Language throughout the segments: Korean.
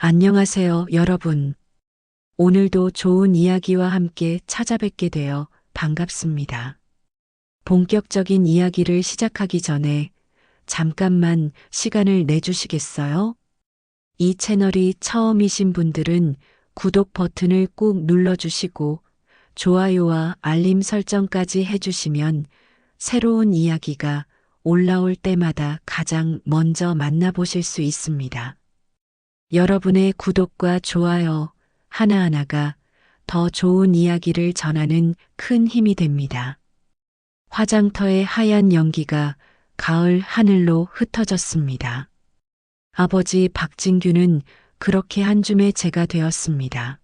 안녕하세요, 여러분. 오늘도 좋은 이야기와 함께 찾아뵙게 되어 반갑습니다. 본격적인 이야기를 시작하기 전에 잠깐만 시간을 내주시겠어요? 이 채널이 처음이신 분들은 구독 버튼을 꾹 눌러주시고 좋아요와 알림 설정까지 해주시면 새로운 이야기가 올라올 때마다 가장 먼저 만나보실 수 있습니다. 여러분의 구독과 좋아요 하나하나가 더 좋은 이야기를 전하는 큰 힘이 됩니다. 화장터의 하얀 연기가 가을 하늘로 흩어졌습니다. 아버지 박진규는 그렇게 한 줌의 재가 되었습니다.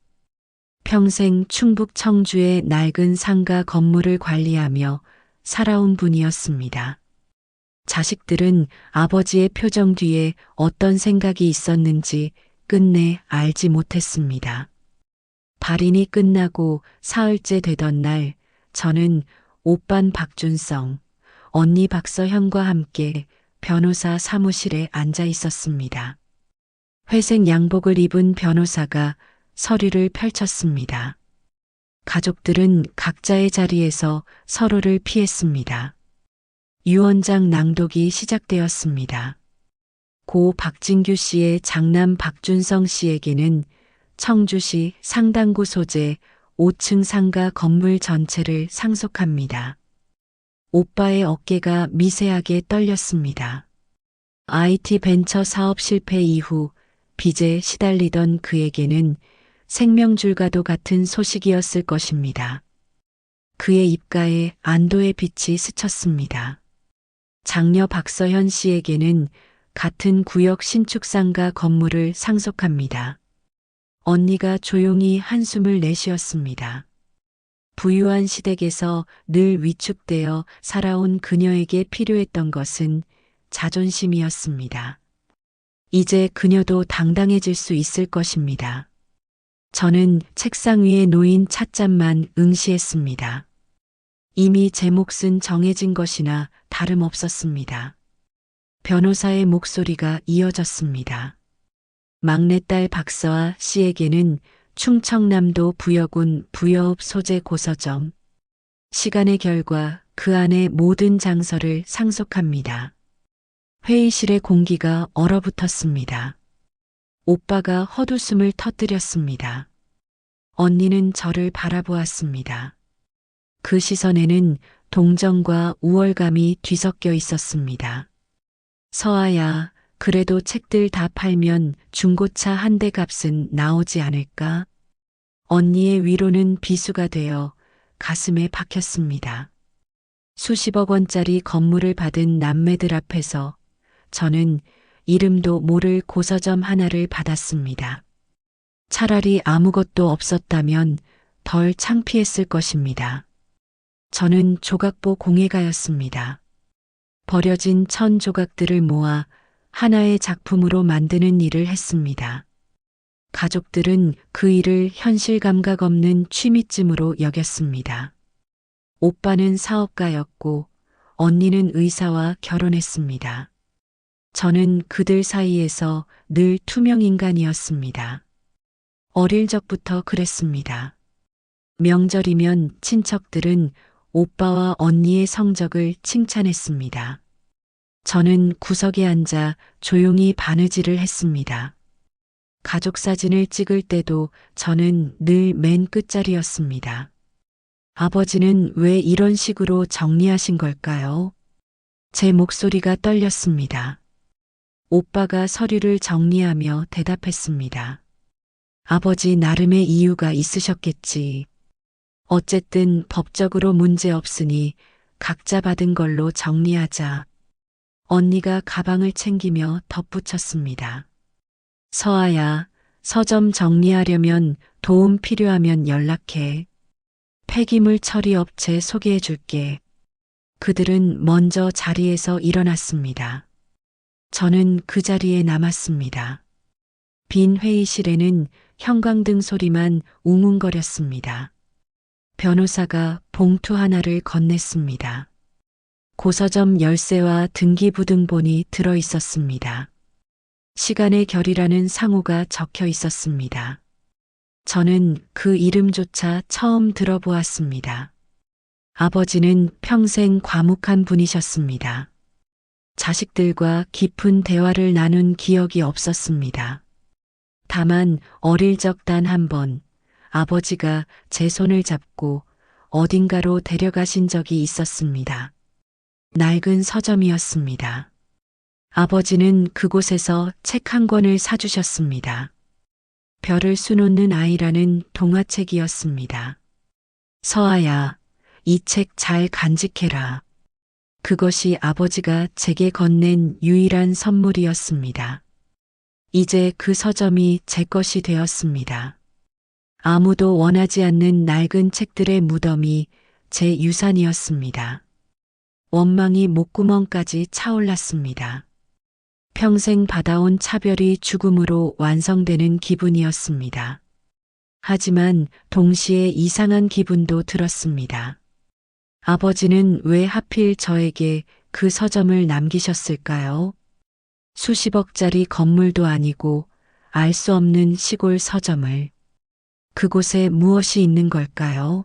평생 충북 청주의 낡은 상가 건물을 관리하며 살아온 분이었습니다. 자식들은 아버지의 표정 뒤에 어떤 생각이 있었는지 끝내 알지 못했습니다. 발인이 끝나고 사흘째 되던 날, 저는 오빤 박준성, 언니 박서현과 함께 변호사 사무실에 앉아 있었습니다. 회색 양복을 입은 변호사가 서류를 펼쳤습니다. 가족들은 각자의 자리에서 서로를 피했습니다. 유언장 낭독이 시작되었습니다. 고 박진규 씨의 장남 박준성 씨에게는 청주시 상당구 소재 5층 상가 건물 전체를 상속합니다. 오빠의 어깨가 미세하게 떨렸습니다. IT 벤처 사업 실패 이후 빚에 시달리던 그에게는 생명줄과도 같은 소식이었을 것입니다. 그의 입가에 안도의 빛이 스쳤습니다. 장녀 박서현 씨에게는 같은 구역 신축상가 건물을 상속합니다. 언니가 조용히 한숨을 내쉬었습니다. 부유한 시댁에서 늘 위축되어 살아온 그녀에게 필요했던 것은 자존심이었습니다. 이제 그녀도 당당해질 수 있을 것입니다. 저는 책상 위에 놓인 찻잔만 응시했습니다. 이미 제 몫은 정해진 것이나 다름없었습니다. 변호사의 목소리가 이어졌습니다. 막내딸 박서아 씨에게는 충청남도 부여군 부여읍 소재 고서점, 시간의 결과 그 안의 모든 장서를 상속합니다. 회의실의 공기가 얼어붙었습니다. 오빠가 헛웃음을 터뜨렸습니다. 언니는 저를 바라보았습니다. 그 시선에는 동정과 우월감이 뒤섞여 있었습니다. 서아야, 그래도 책들 다 팔면 중고차 한 대 값은 나오지 않을까? 언니의 위로는 비수가 되어 가슴에 박혔습니다. 수십억 원짜리 건물을 받은 남매들 앞에서 저는 이름도 모를 고서점 하나를 받았습니다. 차라리 아무것도 없었다면 덜 창피했을 것입니다. 저는 조각보 공예가였습니다. 버려진 1000 조각들을 모아 하나의 작품으로 만드는 일을 했습니다. 가족들은 그 일을 현실 감각 없는 취미쯤으로 여겼습니다. 오빠는 사업가였고 언니는 의사와 결혼했습니다. 저는 그들 사이에서 늘 투명 인간이었습니다. 어릴 적부터 그랬습니다. 명절이면 친척들은 오빠와 언니의 성적을 칭찬했습니다. 저는 구석에 앉아 조용히 바느질을 했습니다. 가족 사진을 찍을 때도 저는 늘 맨 끝자리였습니다. 아버지는 왜 이런 식으로 정리하신 걸까요? 제 목소리가 떨렸습니다. 오빠가 서류를 정리하며 대답했습니다. 아버지 나름의 이유가 있으셨겠지. 어쨌든 법적으로 문제 없으니 각자 받은 걸로 정리하자. 언니가 가방을 챙기며 덧붙였습니다. 서아야, 서점 정리하려면 도움 필요하면 연락해. 폐기물 처리 업체 소개해 줄게. 그들은 먼저 자리에서 일어났습니다. 저는 그 자리에 남았습니다. 빈 회의실에는 형광등 소리만 웅웅거렸습니다. 변호사가 봉투 하나를 건넸습니다. 고서점 열쇠와 등기부등본이 들어 있었습니다. 시간의 결이라는 상호가 적혀 있었습니다. 저는 그 이름조차 처음 들어보았습니다. 아버지는 평생 과묵한 분이셨습니다. 자식들과 깊은 대화를 나눈 기억이 없었습니다. 다만 어릴 적 단 한 번 아버지가 제 손을 잡고 어딘가로 데려가신 적이 있었습니다. 낡은 서점이었습니다. 아버지는 그곳에서 책 한 권을 사주셨습니다. 별을 수놓는 아이라는 동화책이었습니다. 서아야, 이 책 잘 간직해라. 그것이 아버지가 제게 건넨 유일한 선물이었습니다. 이제 그 서점이 제 것이 되었습니다. 아무도 원하지 않는 낡은 책들의 무덤이 제 유산이었습니다. 원망이 목구멍까지 차올랐습니다. 평생 받아온 차별이 죽음으로 완성되는 기분이었습니다. 하지만 동시에 이상한 기분도 들었습니다. 아버지는 왜 하필 저에게 그 서점을 남기셨을까요? 수십억짜리 건물도 아니고 알 수 없는 시골 서점을. 그곳에 무엇이 있는 걸까요?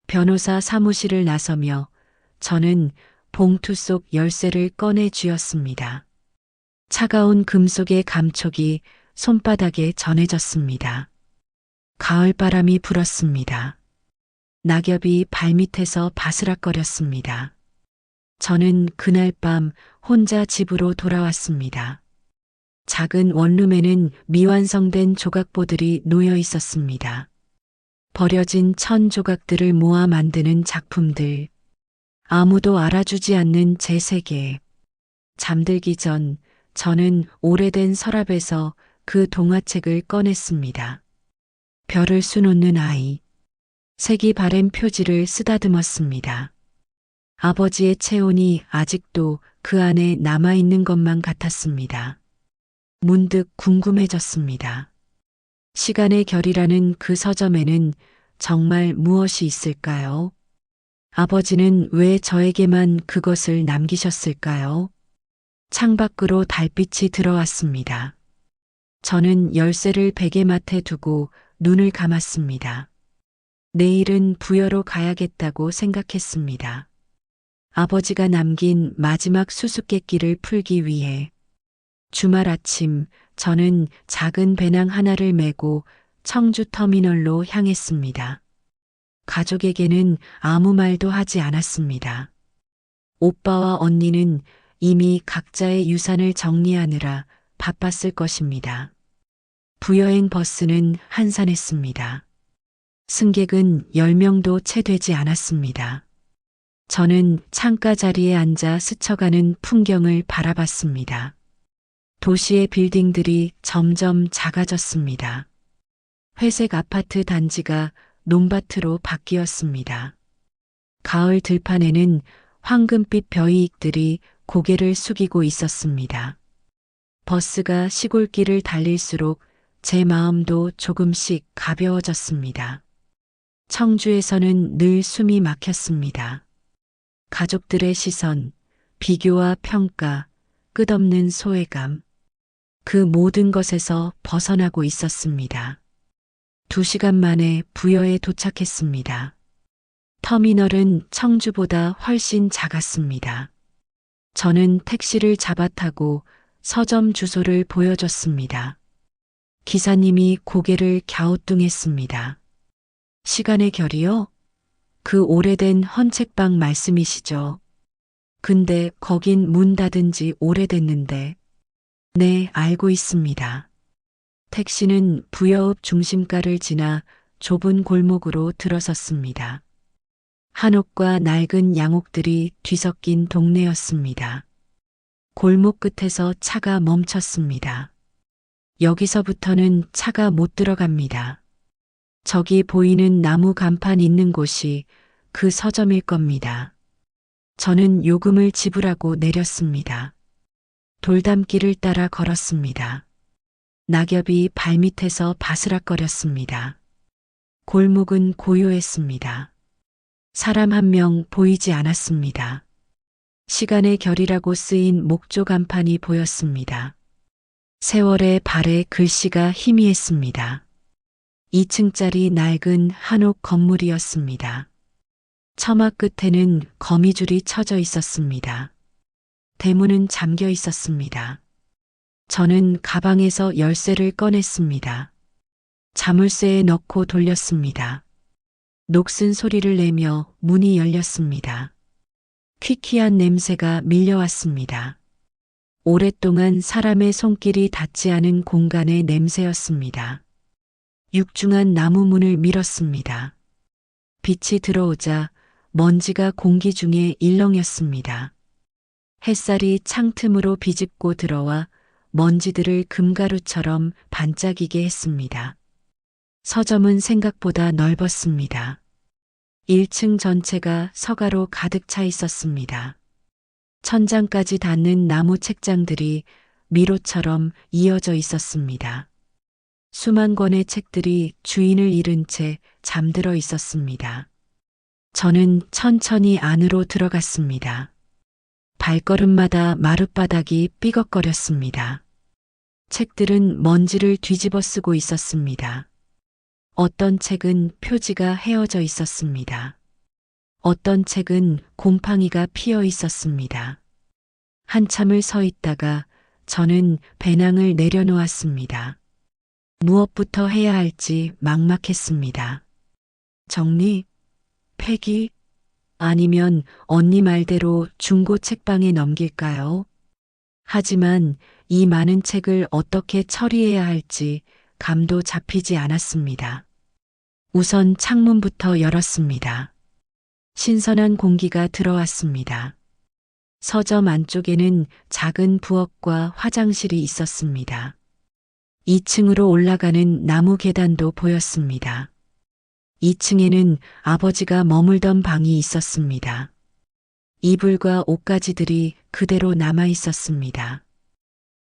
변호사 사무실을 나서며 저는 봉투 속 열쇠를 꺼내 쥐었습니다. 차가운 금속의 감촉이 손바닥에 전해졌습니다. 가을바람이 불었습니다. 낙엽이 발밑에서 바스락거렸습니다. 저는 그날 밤 혼자 집으로 돌아왔습니다. 작은 원룸에는 미완성된 조각보들이 놓여 있었습니다. 버려진 천 조각들을 모아 만드는 작품들. 아무도 알아주지 않는 제 세계. 잠들기 전 저는 오래된 서랍에서 그 동화책을 꺼냈습니다. 별을 수놓는 아이. 색이 바랜 표지를 쓰다듬었습니다. 아버지의 체온이 아직도 그 안에 남아있는 것만 같았습니다. 문득 궁금해졌습니다. 시간의 결이라는 그 서점에는 정말 무엇이 있을까요? 아버지는 왜 저에게만 그것을 남기셨을까요? 창밖으로 달빛이 들어왔습니다. 저는 열쇠를 베개맡에 두고 눈을 감았습니다. 내일은 부여로 가야겠다고 생각했습니다. 아버지가 남긴 마지막 수수께끼를 풀기 위해. 주말 아침 저는 작은 배낭 하나를 메고 청주 터미널로 향했습니다. 가족에게는 아무 말도 하지 않았습니다. 오빠와 언니는 이미 각자의 유산을 정리하느라 바빴을 것입니다. 부여행 버스는 한산했습니다. 승객은 10명도 채 되지 않았습니다. 저는 창가 자리에 앉아 스쳐가는 풍경을 바라봤습니다. 도시의 빌딩들이 점점 작아졌습니다. 회색 아파트 단지가 논밭으로 바뀌었습니다. 가을 들판에는 황금빛 벼이익들이 고개를 숙이고 있었습니다. 버스가 시골길을 달릴수록 제 마음도 조금씩 가벼워졌습니다. 청주에서는 늘 숨이 막혔습니다. 가족들의 시선, 비교와 평가, 끝없는 소외감. 그 모든 것에서 벗어나고 있었습니다. 2시간 만에 부여에 도착했습니다. 터미널은 청주보다 훨씬 작았습니다. 저는 택시를 잡아 타고 서점 주소를 보여줬습니다. 기사님이 고개를 갸우뚱했습니다. 시간의 결이요? 그 오래된 헌책방 말씀이시죠? 근데 거긴 문 닫은 지 오래됐는데. 네, 알고 있습니다. 택시는 부여읍 중심가를 지나 좁은 골목으로 들어섰습니다. 한옥과 낡은 양옥들이 뒤섞인 동네였습니다. 골목 끝에서 차가 멈췄습니다. 여기서부터는 차가 못 들어갑니다. 저기 보이는 나무 간판 있는 곳이 그 서점일 겁니다. 저는 요금을 지불하고 내렸습니다. 돌담길을 따라 걸었습니다. 낙엽이 발밑에서 바스락거렸습니다. 골목은 고요했습니다. 사람 한 명 보이지 않았습니다. 시간의 결이라고 쓰인 목조 간판이 보였습니다. 세월의 발에 글씨가 희미했습니다. 2층짜리 낡은 한옥 건물이었습니다. 처마 끝에는 거미줄이 쳐져 있었습니다. 대문은 잠겨 있었습니다. 저는 가방에서 열쇠를 꺼냈습니다. 자물쇠에 넣고 돌렸습니다. 녹슨 소리를 내며 문이 열렸습니다. 퀴퀴한 냄새가 밀려왔습니다. 오랫동안 사람의 손길이 닿지 않은 공간의 냄새였습니다. 육중한 나무 문을 밀었습니다. 빛이 들어오자 먼지가 공기 중에 일렁였습니다. 햇살이 창틈으로 비집고 들어와 먼지들을 금가루처럼 반짝이게 했습니다. 서점은 생각보다 넓었습니다. 1층 전체가 서가로 가득 차 있었습니다. 천장까지 닿는 나무 책장들이 미로처럼 이어져 있었습니다. 수만 권의 책들이 주인을 잃은 채 잠들어 있었습니다. 저는 천천히 안으로 들어갔습니다. 발걸음마다 마룻바닥이 삐걱거렸습니다. 책들은 먼지를 뒤집어 쓰고 있었습니다. 어떤 책은 표지가 헤어져 있었습니다. 어떤 책은 곰팡이가 피어 있었습니다. 한참을 서 있다가 저는 배낭을 내려놓았습니다. 무엇부터 해야 할지 막막했습니다. 정리? 폐기? 아니면 언니 말대로 중고 책방에 넘길까요? 하지만 이 많은 책을 어떻게 처리해야 할지 감도 잡히지 않았습니다. 우선 창문부터 열었습니다. 신선한 공기가 들어왔습니다. 서점 안쪽에는 작은 부엌과 화장실이 있었습니다. 2층으로 올라가는 나무 계단도 보였습니다. 2층에는 아버지가 머물던 방이 있었습니다. 이불과 옷가지들이 그대로 남아 있었습니다.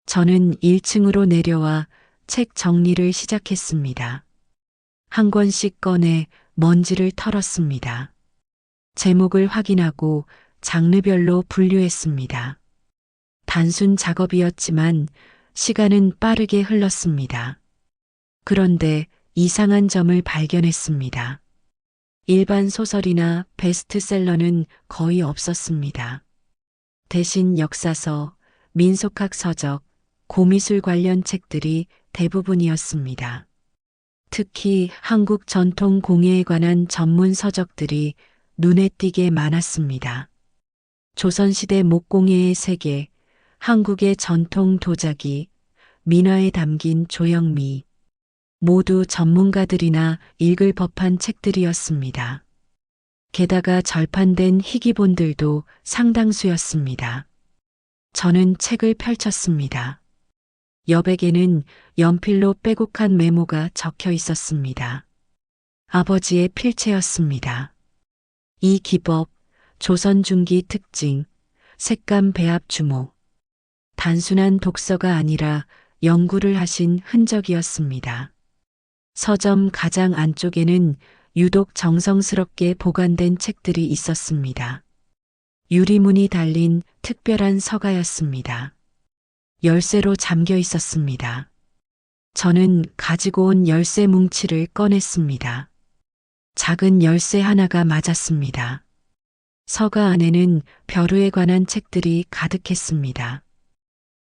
저는 1층으로 내려와 책 정리를 시작했습니다. 한 권씩 꺼내 먼지를 털었습니다. 제목을 확인하고 장르별로 분류했습니다. 단순 작업이었지만 시간은 빠르게 흘렀습니다. 그런데 이상한 점을 발견했습니다. 일반 소설이나 베스트셀러는 거의 없었습니다. 대신 역사서, 민속학 서적, 고미술 관련 책들이 대부분이었습니다. 특히 한국 전통 공예에 관한 전문 서적들이 눈에 띄게 많았습니다. 조선시대 목공예의 세계, 한국의 전통 도자기, 민화에 담긴 조형미, 모두 전문가들이나 읽을 법한 책들이었습니다. 게다가 절판된 희귀본들도 상당수였습니다. 저는 책을 펼쳤습니다. 여백에는 연필로 빼곡한 메모가 적혀 있었습니다. 아버지의 필체였습니다. 이 기법, 조선 중기 특징, 색감 배합 주목. 단순한 독서가 아니라 연구를 하신 흔적이었습니다. 서점 가장 안쪽에는 유독 정성스럽게 보관된 책들이 있었습니다. 유리문이 달린 특별한 서가였습니다. 열쇠로 잠겨 있었습니다. 저는 가지고 온 열쇠 뭉치를 꺼냈습니다. 작은 열쇠 하나가 맞았습니다. 서가 안에는 벼루에 관한 책들이 가득했습니다.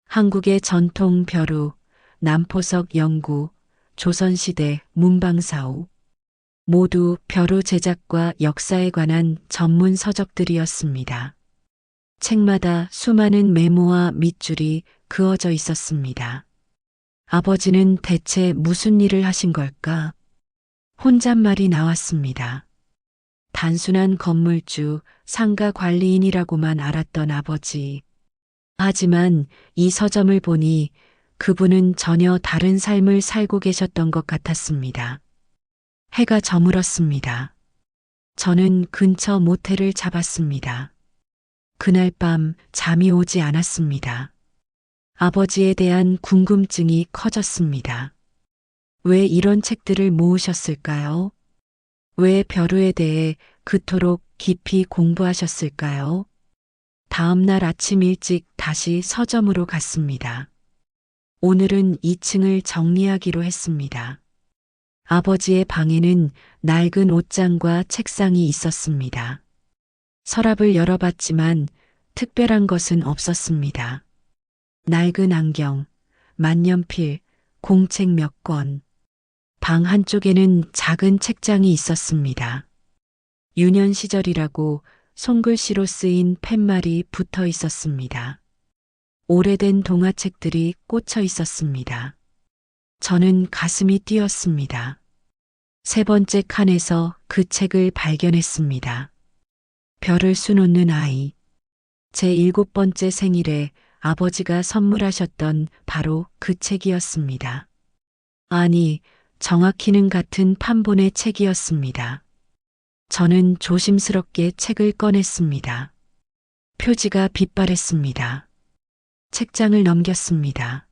한국의 전통 벼루, 남포석 연구, 조선시대 문방사우, 모두 벼루 제작과 역사에 관한 전문 서적들이었습니다. 책마다 수많은 메모와 밑줄이 그어져 있었습니다. 아버지는 대체 무슨 일을 하신 걸까? 혼잣말이 나왔습니다. 단순한 건물주, 상가 관리인이라고만 알았던 아버지. 하지만 이 서점을 보니 그분은 전혀 다른 삶을 살고 계셨던 것 같았습니다. 해가 저물었습니다. 저는 근처 모텔을 잡았습니다. 그날 밤 잠이 오지 않았습니다. 아버지에 대한 궁금증이 커졌습니다. 왜 이런 책들을 모으셨을까요? 왜 벼루에 대해 그토록 깊이 공부하셨을까요? 다음 날 아침 일찍 다시 서점으로 갔습니다. 오늘은 2층을 정리하기로 했습니다. 아버지의 방에는 낡은 옷장과 책상이 있었습니다. 서랍을 열어봤지만 특별한 것은 없었습니다. 낡은 안경, 만년필, 공책 몇 권. 방 한쪽에는 작은 책장이 있었습니다. 유년 시절이라고 손글씨로 쓰인 팻말이 붙어 있었습니다. 오래된 동화책들이 꽂혀 있었습니다. 저는 가슴이 뛰었습니다. 세 번째 칸에서 그 책을 발견했습니다. 별을 수놓는 아이. 제 7번째 생일에 아버지가 선물하셨던 바로 그 책이었습니다. 아니, 정확히는 같은 판본의 책이었습니다. 저는 조심스럽게 책을 꺼냈습니다. 표지가 빛바랬습니다. 책장을 넘겼습니다.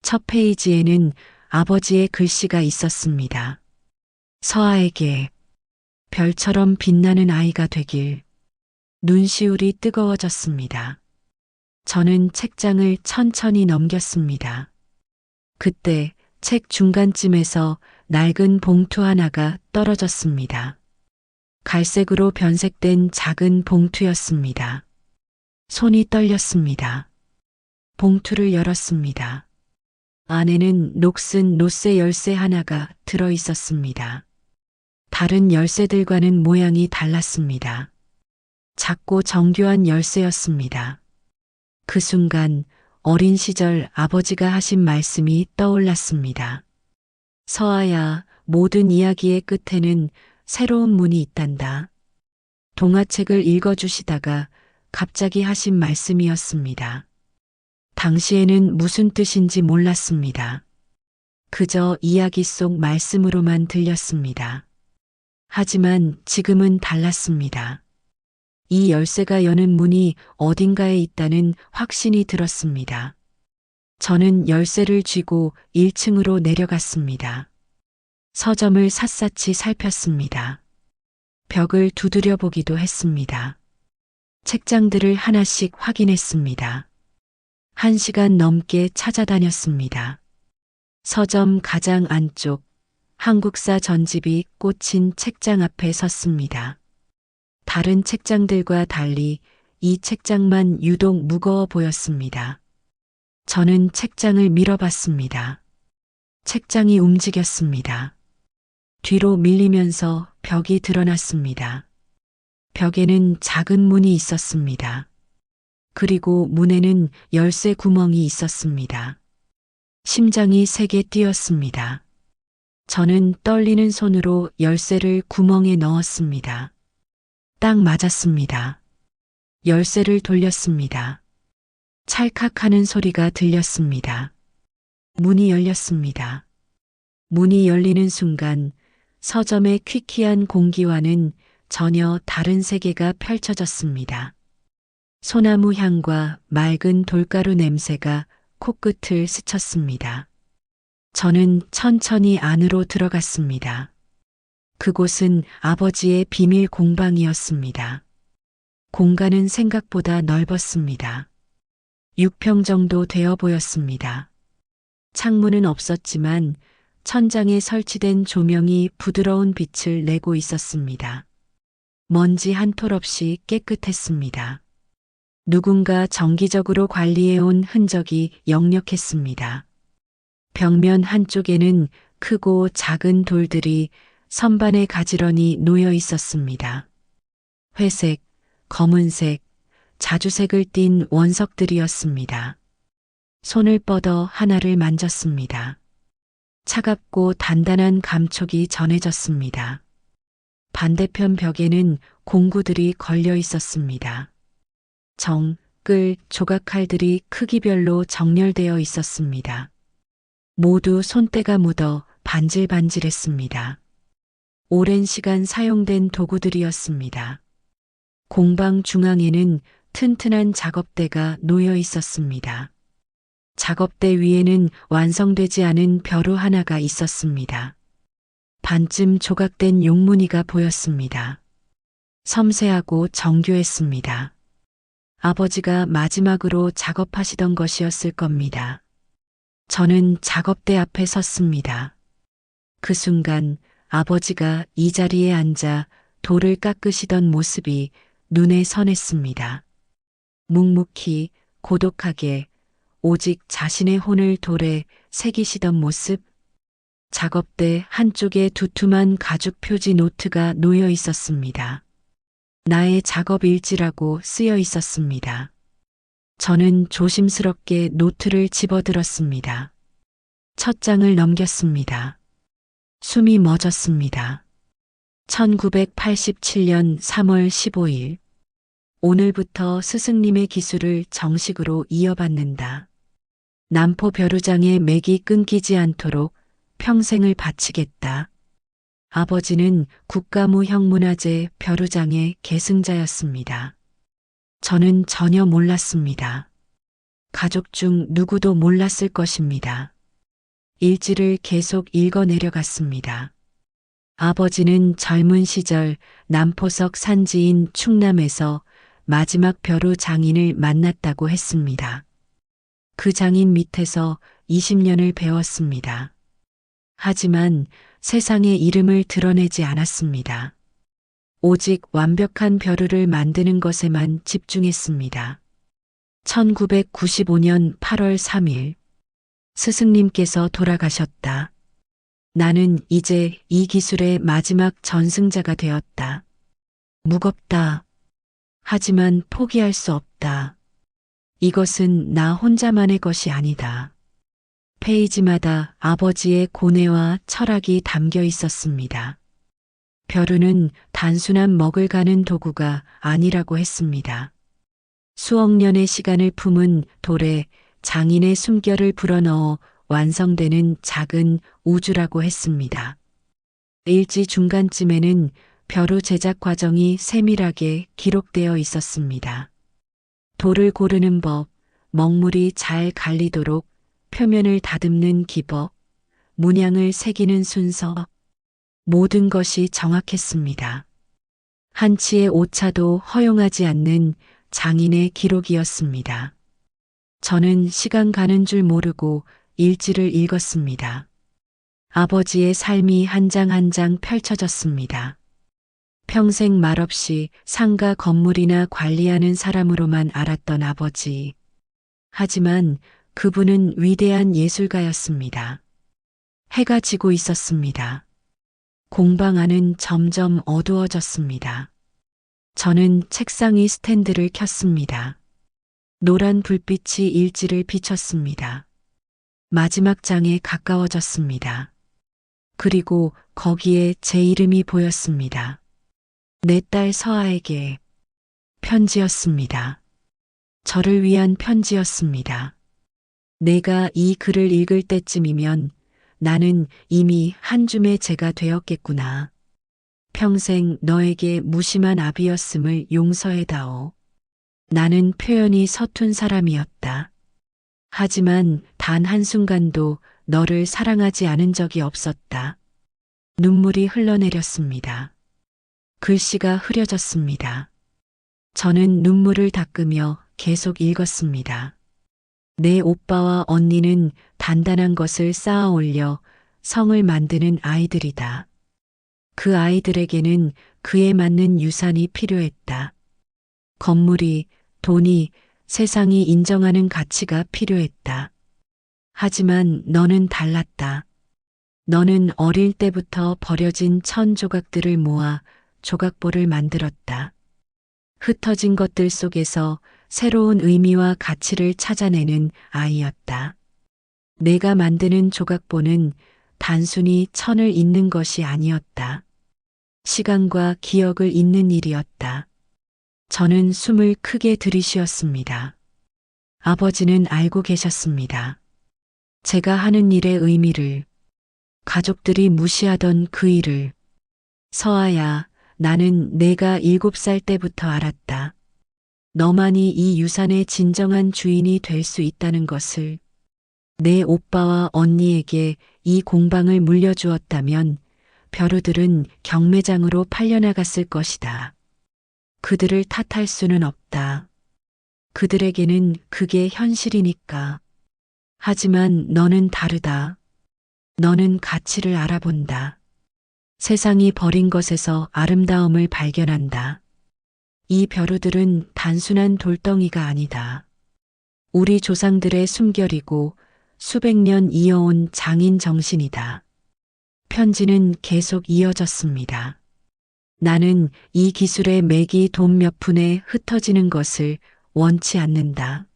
첫 페이지에는 아버지의 글씨가 있었습니다. 서아에게 별처럼 빛나는 아이가 되길. 눈시울이 뜨거워졌습니다. 저는 책장을 천천히 넘겼습니다. 그때 책 중간쯤에서 낡은 봉투 하나가 떨어졌습니다. 갈색으로 변색된 작은 봉투였습니다. 손이 떨렸습니다. 봉투를 열었습니다. 안에는 녹슨 롯세 열쇠 하나가 들어 있었습니다. 다른 열쇠들과는 모양이 달랐습니다. 작고 정교한 열쇠였습니다. 그 순간 어린 시절 아버지가 하신 말씀이 떠올랐습니다. 서아야, 모든 이야기의 끝에는 새로운 문이 있단다. 동화책을 읽어주시다가 갑자기 하신 말씀이었습니다. 당시에는 무슨 뜻인지 몰랐습니다. 그저 이야기 속 말씀으로만 들렸습니다. 하지만 지금은 달랐습니다. 이 열쇠가 여는 문이 어딘가에 있다는 확신이 들었습니다. 저는 열쇠를 쥐고 1층으로 내려갔습니다. 서점을 샅샅이 살폈습니다. 벽을 두드려 보기도 했습니다. 책장들을 하나씩 확인했습니다. 1시간 넘게 찾아다녔습니다. 서점 가장 안쪽 한국사 전집이 꽂힌 책장 앞에 섰습니다. 다른 책장들과 달리 이 책장만 유독 무거워 보였습니다. 저는 책장을 밀어봤습니다. 책장이 움직였습니다. 뒤로 밀리면서 벽이 드러났습니다. 벽에는 작은 문이 있었습니다. 그리고 문에는 열쇠 구멍이 있었습니다. 심장이 세게 뛰었습니다. 저는 떨리는 손으로 열쇠를 구멍에 넣었습니다. 딱 맞았습니다. 열쇠를 돌렸습니다. 찰칵하는 소리가 들렸습니다. 문이 열렸습니다. 문이 열리는 순간 서점의 퀴퀴한 공기와는 전혀 다른 세계가 펼쳐졌습니다. 소나무 향과 맑은 돌가루 냄새가 코끝을 스쳤습니다. 저는 천천히 안으로 들어갔습니다. 그곳은 아버지의 비밀 공방이었습니다. 공간은 생각보다 넓었습니다. 6평 정도 되어 보였습니다. 창문은 없었지만 천장에 설치된 조명이 부드러운 빛을 내고 있었습니다. 먼지 한 톨 없이 깨끗했습니다. 누군가 정기적으로 관리해온 흔적이 역력했습니다. 벽면 한쪽에는 크고 작은 돌들이 선반에 가지런히 놓여 있었습니다. 회색, 검은색, 자주색을 띤 원석들이었습니다. 손을 뻗어 하나를 만졌습니다. 차갑고 단단한 감촉이 전해졌습니다. 반대편 벽에는 공구들이 걸려 있었습니다. 정, 끌, 조각칼들이 크기별로 정렬되어 있었습니다. 모두 손때가 묻어 반질반질했습니다. 오랜 시간 사용된 도구들이었습니다. 공방 중앙에는 튼튼한 작업대가 놓여 있었습니다. 작업대 위에는 완성되지 않은 벼루 하나가 있었습니다. 반쯤 조각된 용무늬가 보였습니다. 섬세하고 정교했습니다. 아버지가 마지막으로 작업하시던 것이었을 겁니다. 저는 작업대 앞에 섰습니다. 그 순간 아버지가 이 자리에 앉아 돌을 깎으시던 모습이 눈에 선했습니다. 묵묵히, 고독하게, 오직 자신의 혼을 돌에 새기시던 모습. 작업대 한쪽에 두툼한 가죽 표지 노트가 놓여 있었습니다. 나의 작업 일지라고 쓰여 있었습니다. 저는 조심스럽게 노트를 집어들었습니다. 첫 장을 넘겼습니다. 숨이 멎었습니다. 1987년 3월 15일. 오늘부터 스승님의 기술을 정식으로 이어받는다. 남포 벼루장의 맥이 끊기지 않도록 평생을 바치겠다. 아버지는 국가무형문화재 벼루장의 계승자였습니다. 저는 전혀 몰랐습니다. 가족 중 누구도 몰랐을 것입니다. 일지를 계속 읽어 내려갔습니다. 아버지는 젊은 시절 남포석 산지인 충남에서 마지막 벼루 장인을 만났다고 했습니다. 그 장인 밑에서 20년을 배웠습니다. 하지만 세상의 이름을 드러내지 않았습니다. 오직 완벽한 벼루를 만드는 것에만 집중했습니다. 1995년 8월 3일. 스승님께서 돌아가셨다. 나는 이제 이 기술의 마지막 전승자가 되었다. 무겁다. 하지만 포기할 수 없다. 이것은 나 혼자만의 것이 아니다. 페이지마다 아버지의 고뇌와 철학이 담겨 있었습니다. 벼루는 단순한 먹을 가는 도구가 아니라고 했습니다. 수억 년의 시간을 품은 돌에 장인의 숨결을 불어넣어 완성되는 작은 우주라고 했습니다. 일지 중간쯤에는 벼루 제작 과정이 세밀하게 기록되어 있었습니다. 돌을 고르는 법, 먹물이 잘 갈리도록 표면을 다듬는 기법, 문양을 새기는 순서, 모든 것이 정확했습니다. 한치의 오차도 허용하지 않는 장인의 기록이었습니다. 저는 시간 가는 줄 모르고 일지를 읽었습니다. 아버지의 삶이 한 장 한 장 펼쳐졌습니다. 평생 말없이 상가 건물이나 관리하는 사람으로만 알았던 아버지. 하지만 그분은 위대한 예술가였습니다. 해가 지고 있었습니다. 공방 안은 점점 어두워졌습니다. 저는 책상 위 스탠드를 켰습니다. 노란 불빛이 일지를 비췄습니다. 마지막 장에 가까워졌습니다. 그리고 거기에 제 이름이 보였습니다. 내 딸 서아에게. 편지였습니다. 저를 위한 편지였습니다. 내가 이 글을 읽을 때쯤이면 나는 이미 한 줌의 재가 되었겠구나. 평생 너에게 무심한 아비였음을 용서해다오. 나는 표현이 서툰 사람이었다. 하지만 단 한순간도 너를 사랑하지 않은 적이 없었다. 눈물이 흘러내렸습니다. 글씨가 흐려졌습니다. 저는 눈물을 닦으며 계속 읽었습니다. 내 오빠와 언니는 단단한 것을 쌓아 올려 성을 만드는 아이들이다. 그 아이들에게는 그에 맞는 유산이 필요했다. 건물이, 돈이, 세상이 인정하는 가치가 필요했다. 하지만 너는 달랐다. 너는 어릴 때부터 버려진 천 조각들을 모아 조각보를 만들었다. 흩어진 것들 속에서 새로운 의미와 가치를 찾아내는 아이였다. 내가 만드는 조각보는 단순히 천을 잇는 것이 아니었다. 시간과 기억을 잇는 일이었다. 저는 숨을 크게 들이쉬었습니다. 아버지는 알고 계셨습니다. 제가 하는 일의 의미를, 가족들이 무시하던 그 일을. 서아야, 나는 내가 7살 때부터 알았다. 너만이 이 유산의 진정한 주인이 될 수 있다는 것을. 내 오빠와 언니에게 이 공방을 물려주었다면 벼루들은 경매장으로 팔려나갔을 것이다. 그들을 탓할 수는 없다. 그들에게는 그게 현실이니까. 하지만 너는 다르다. 너는 가치를 알아본다. 세상이 버린 것에서 아름다움을 발견한다. 이 벼루들은 단순한 돌덩이가 아니다. 우리 조상들의 숨결이고 수백 년 이어온 장인 정신이다. 편지는 계속 이어졌습니다. 나는 이 기술의 맥이 돈 몇 푼에 흩어지는 것을 원치 않는다.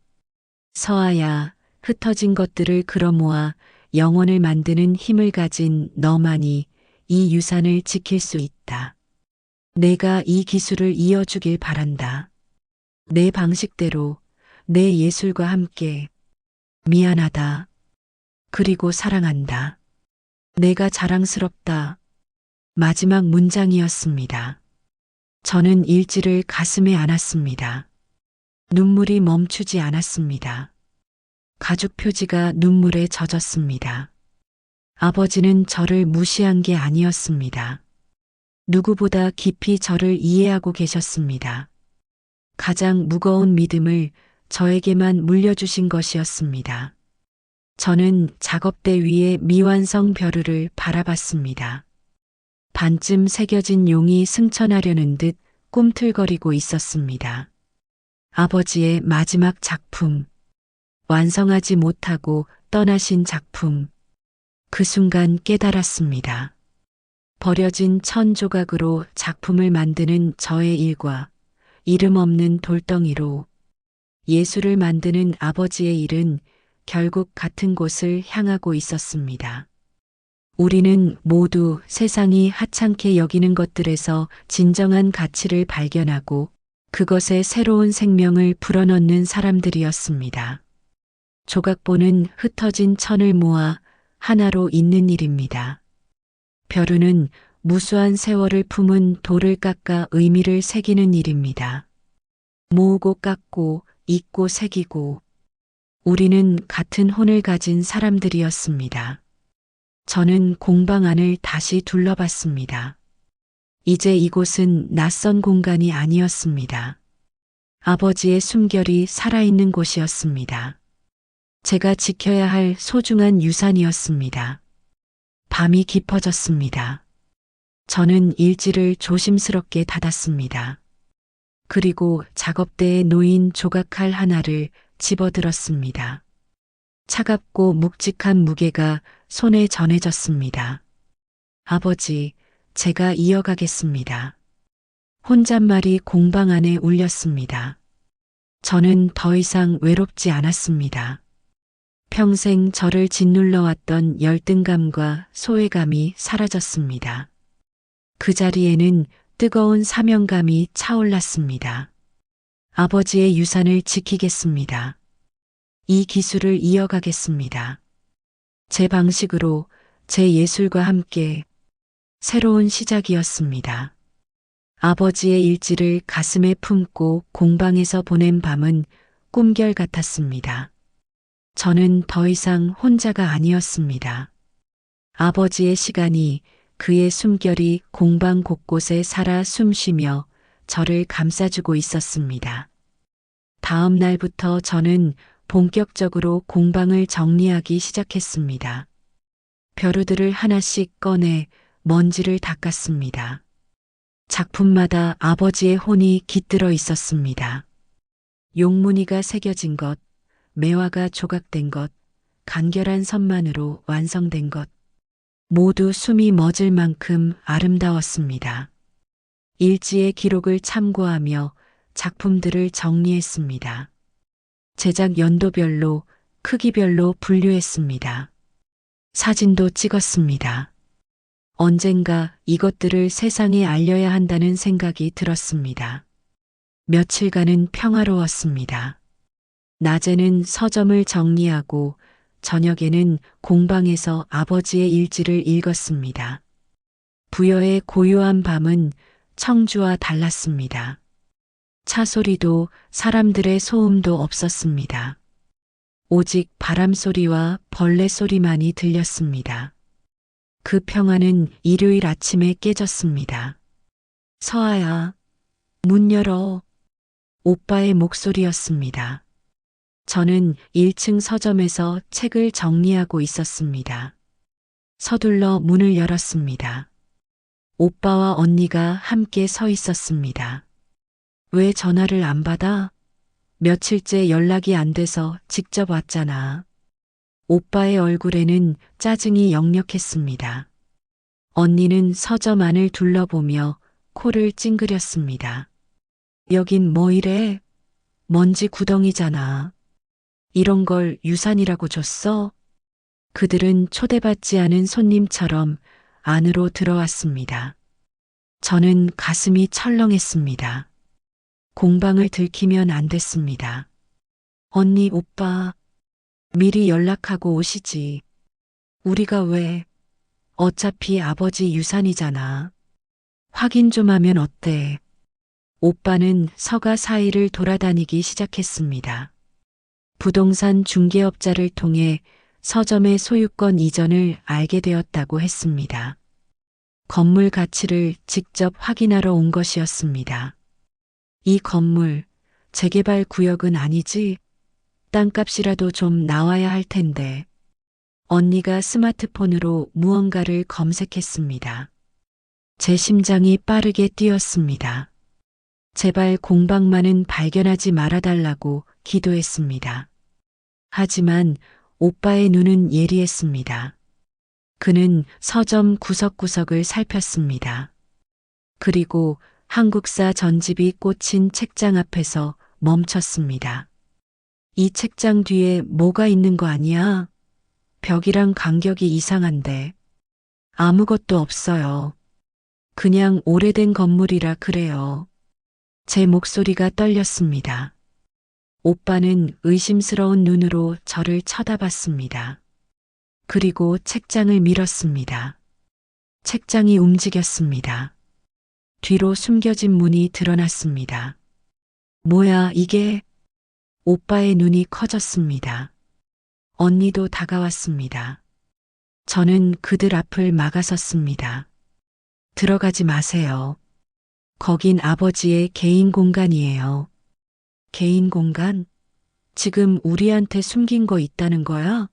서아야, 흩어진 것들을 끌어모아 영혼을 만드는 힘을 가진 너만이 이 유산을 지킬 수 있다. 내가 이 기술을 이어주길 바란다. 내 방식대로, 내 예술과 함께. 미안하다. 그리고 사랑한다. 내가 자랑스럽다. 마지막 문장이었습니다. 저는 일지를 가슴에 안았습니다. 눈물이 멈추지 않았습니다. 가죽 표지가 눈물에 젖었습니다. 아버지는 저를 무시한 게 아니었습니다. 누구보다 깊이 저를 이해하고 계셨습니다. 가장 무거운 믿음을 저에게만 물려주신 것이었습니다. 저는 작업대 위에 미완성 벼루를 바라봤습니다. 반쯤 새겨진 용이 승천하려는 듯 꿈틀거리고 있었습니다. 아버지의 마지막 작품, 완성하지 못하고 떠나신 작품. 그 순간 깨달았습니다. 버려진 천 조각으로 작품을 만드는 저의 일과 이름 없는 돌덩이로 예술을 만드는 아버지의 일은 결국 같은 곳을 향하고 있었습니다. 우리는 모두 세상이 하찮게 여기는 것들에서 진정한 가치를 발견하고 그것에 새로운 생명을 불어넣는 사람들이었습니다. 조각보는 흩어진 천을 모아 하나로 잇는 일입니다. 벼루는 무수한 세월을 품은 돌을 깎아 의미를 새기는 일입니다. 모으고 깎고 잊고 새기고 우리는 같은 혼을 가진 사람들이었습니다. 저는 공방 안을 다시 둘러봤습니다. 이제 이곳은 낯선 공간이 아니었습니다. 아버지의 숨결이 살아있는 곳이었습니다. 제가 지켜야 할 소중한 유산이었습니다. 밤이 깊어졌습니다. 저는 일지를 조심스럽게 닫았습니다. 그리고 작업대에 놓인 조각칼 하나를 집어들었습니다. 차갑고 묵직한 무게가 손에 전해졌습니다. 아버지, 제가 이어가겠습니다. 혼잣말이 공방 안에 울렸습니다. 저는 더 이상 외롭지 않았습니다. 평생 저를 짓눌러왔던 열등감과 소외감이 사라졌습니다. 그 자리에는 뜨거운 사명감이 차올랐습니다. 아버지의 유산을 지키겠습니다. 이 기술을 이어가겠습니다. 제 방식으로, 제 예술과 함께. 새로운 시작이었습니다. 아버지의 일지를 가슴에 품고 공방에서 보낸 밤은 꿈결 같았습니다. 저는 더 이상 혼자가 아니었습니다. 아버지의 시간이, 그의 숨결이 공방 곳곳에 살아 숨쉬며 저를 감싸주고 있었습니다. 다음 날부터 저는 본격적으로 공방을 정리하기 시작했습니다. 벼루들을 하나씩 꺼내 먼지를 닦았습니다. 작품마다 아버지의 혼이 깃들어 있었습니다. 용무늬가 새겨진 것, 매화가 조각된 것, 간결한 선만으로 완성된 것, 모두 숨이 멎을 만큼 아름다웠습니다. 일지의 기록을 참고하며 작품들을 정리했습니다. 제작 연도별로, 크기별로 분류했습니다. 사진도 찍었습니다. 언젠가 이것들을 세상에 알려야 한다는 생각이 들었습니다. 며칠간은 평화로웠습니다. 낮에는 서점을 정리하고 저녁에는 공방에서 아버지의 일지를 읽었습니다. 부여의 고요한 밤은 청주와 달랐습니다. 차 소리도 사람들의 소음도 없었습니다. 오직 바람 소리와 벌레 소리만이 들렸습니다. 그 평화는 일요일 아침에 깨졌습니다. 서아야, 문 열어. 오빠의 목소리였습니다. 저는 1층 서점에서 책을 정리하고 있었습니다. 서둘러 문을 열었습니다. 오빠와 언니가 함께 서 있었습니다. 왜 전화를 안 받아? 며칠째 연락이 안 돼서 직접 왔잖아. 오빠의 얼굴에는 짜증이 역력했습니다. 언니는 서점 안을 둘러보며 코를 찡그렸습니다. 여긴 뭐 이래? 먼지 구덩이잖아. 이런 걸 유산이라고 줬어? 그들은 초대받지 않은 손님처럼 안으로 들어왔습니다. 저는 가슴이 철렁했습니다. 공방을 들키면 안 됐습니다. 언니, 오빠, 미리 연락하고 오시지. 우리가 왜? 어차피 아버지 유산이잖아. 확인 좀 하면 어때? 오빠는 서가 사이를 돌아다니기 시작했습니다. 부동산 중개업자를 통해 서점의 소유권 이전을 알게 되었다고 했습니다. 건물 가치를 직접 확인하러 온 것이었습니다. 이 건물, 재개발 구역은 아니지? 땅값이라도 좀 나와야 할 텐데. 언니가 스마트폰으로 무언가를 검색했습니다. 제 심장이 빠르게 뛰었습니다. 제발 공방만은 발견하지 말아달라고 기도했습니다. 하지만 오빠의 눈은 예리했습니다. 그는 서점 구석구석을 살폈습니다. 그리고 한국사 전집이 꽂힌 책장 앞에서 멈췄습니다. 이 책장 뒤에 뭐가 있는 거 아니야? 벽이랑 간격이 이상한데. 아무것도 없어요. 그냥 오래된 건물이라 그래요. 제 목소리가 떨렸습니다. 오빠는 의심스러운 눈으로 저를 쳐다봤습니다. 그리고 책장을 밀었습니다. 책장이 움직였습니다. 뒤로 숨겨진 문이 드러났습니다. 뭐야, 이게? 오빠의 눈이 커졌습니다. 언니도 다가왔습니다. 저는 그들 앞을 막아섰습니다. 들어가지 마세요. 거긴 아버지의 개인 공간이에요. 개인 공간? 지금 우리한테 숨긴 거 있다는 거야?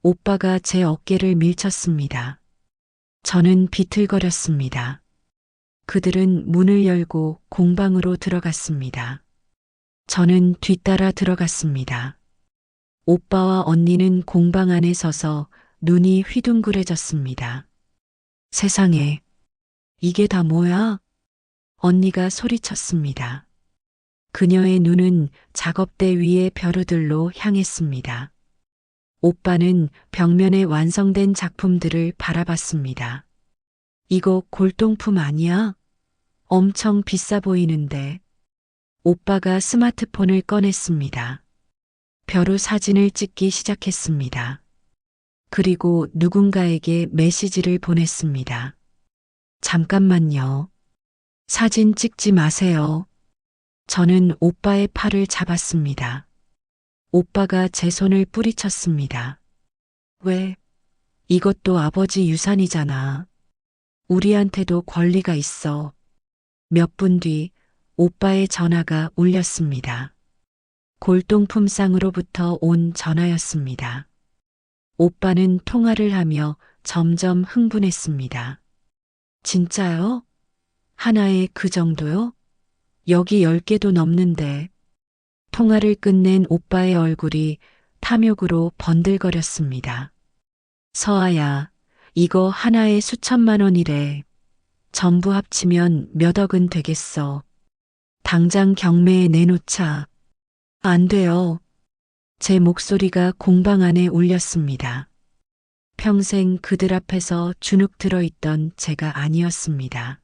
오빠가 제 어깨를 밀쳤습니다. 저는 비틀거렸습니다. 그들은 문을 열고 공방으로 들어갔습니다. 저는 뒤따라 들어갔습니다. 오빠와 언니는 공방 안에 서서 눈이 휘둥그레졌습니다. 세상에, 이게 다 뭐야? 언니가 소리쳤습니다. 그녀의 눈은 작업대 위의 벼루들로 향했습니다. 오빠는 벽면에 완성된 작품들을 바라봤습니다. 이거 골동품 아니야? 엄청 비싸 보이는데. 오빠가 스마트폰을 꺼냈습니다. 벼루 사진을 찍기 시작했습니다. 그리고 누군가에게 메시지를 보냈습니다. 잠깐만요. 사진 찍지 마세요. 저는 오빠의 팔을 잡았습니다. 오빠가 제 손을 뿌리쳤습니다. 왜? 이것도 아버지 유산이잖아. 우리한테도 권리가 있어. 몇 분 뒤 오빠의 전화가 울렸습니다. 골동품상으로부터 온 전화였습니다. 오빠는 통화를 하며 점점 흥분했습니다. 진짜요? 하나에 그 정도요? 여기 10개도 넘는데. 통화를 끝낸 오빠의 얼굴이 탐욕으로 번들거렸습니다. 서아야, 이거 하나에 수천만 원이래. 전부 합치면 몇 억은 되겠어. 당장 경매에 내놓자. 안 돼요. 제 목소리가 공방 안에 울렸습니다. 평생 그들 앞에서 주눅 들어있던 제가 아니었습니다.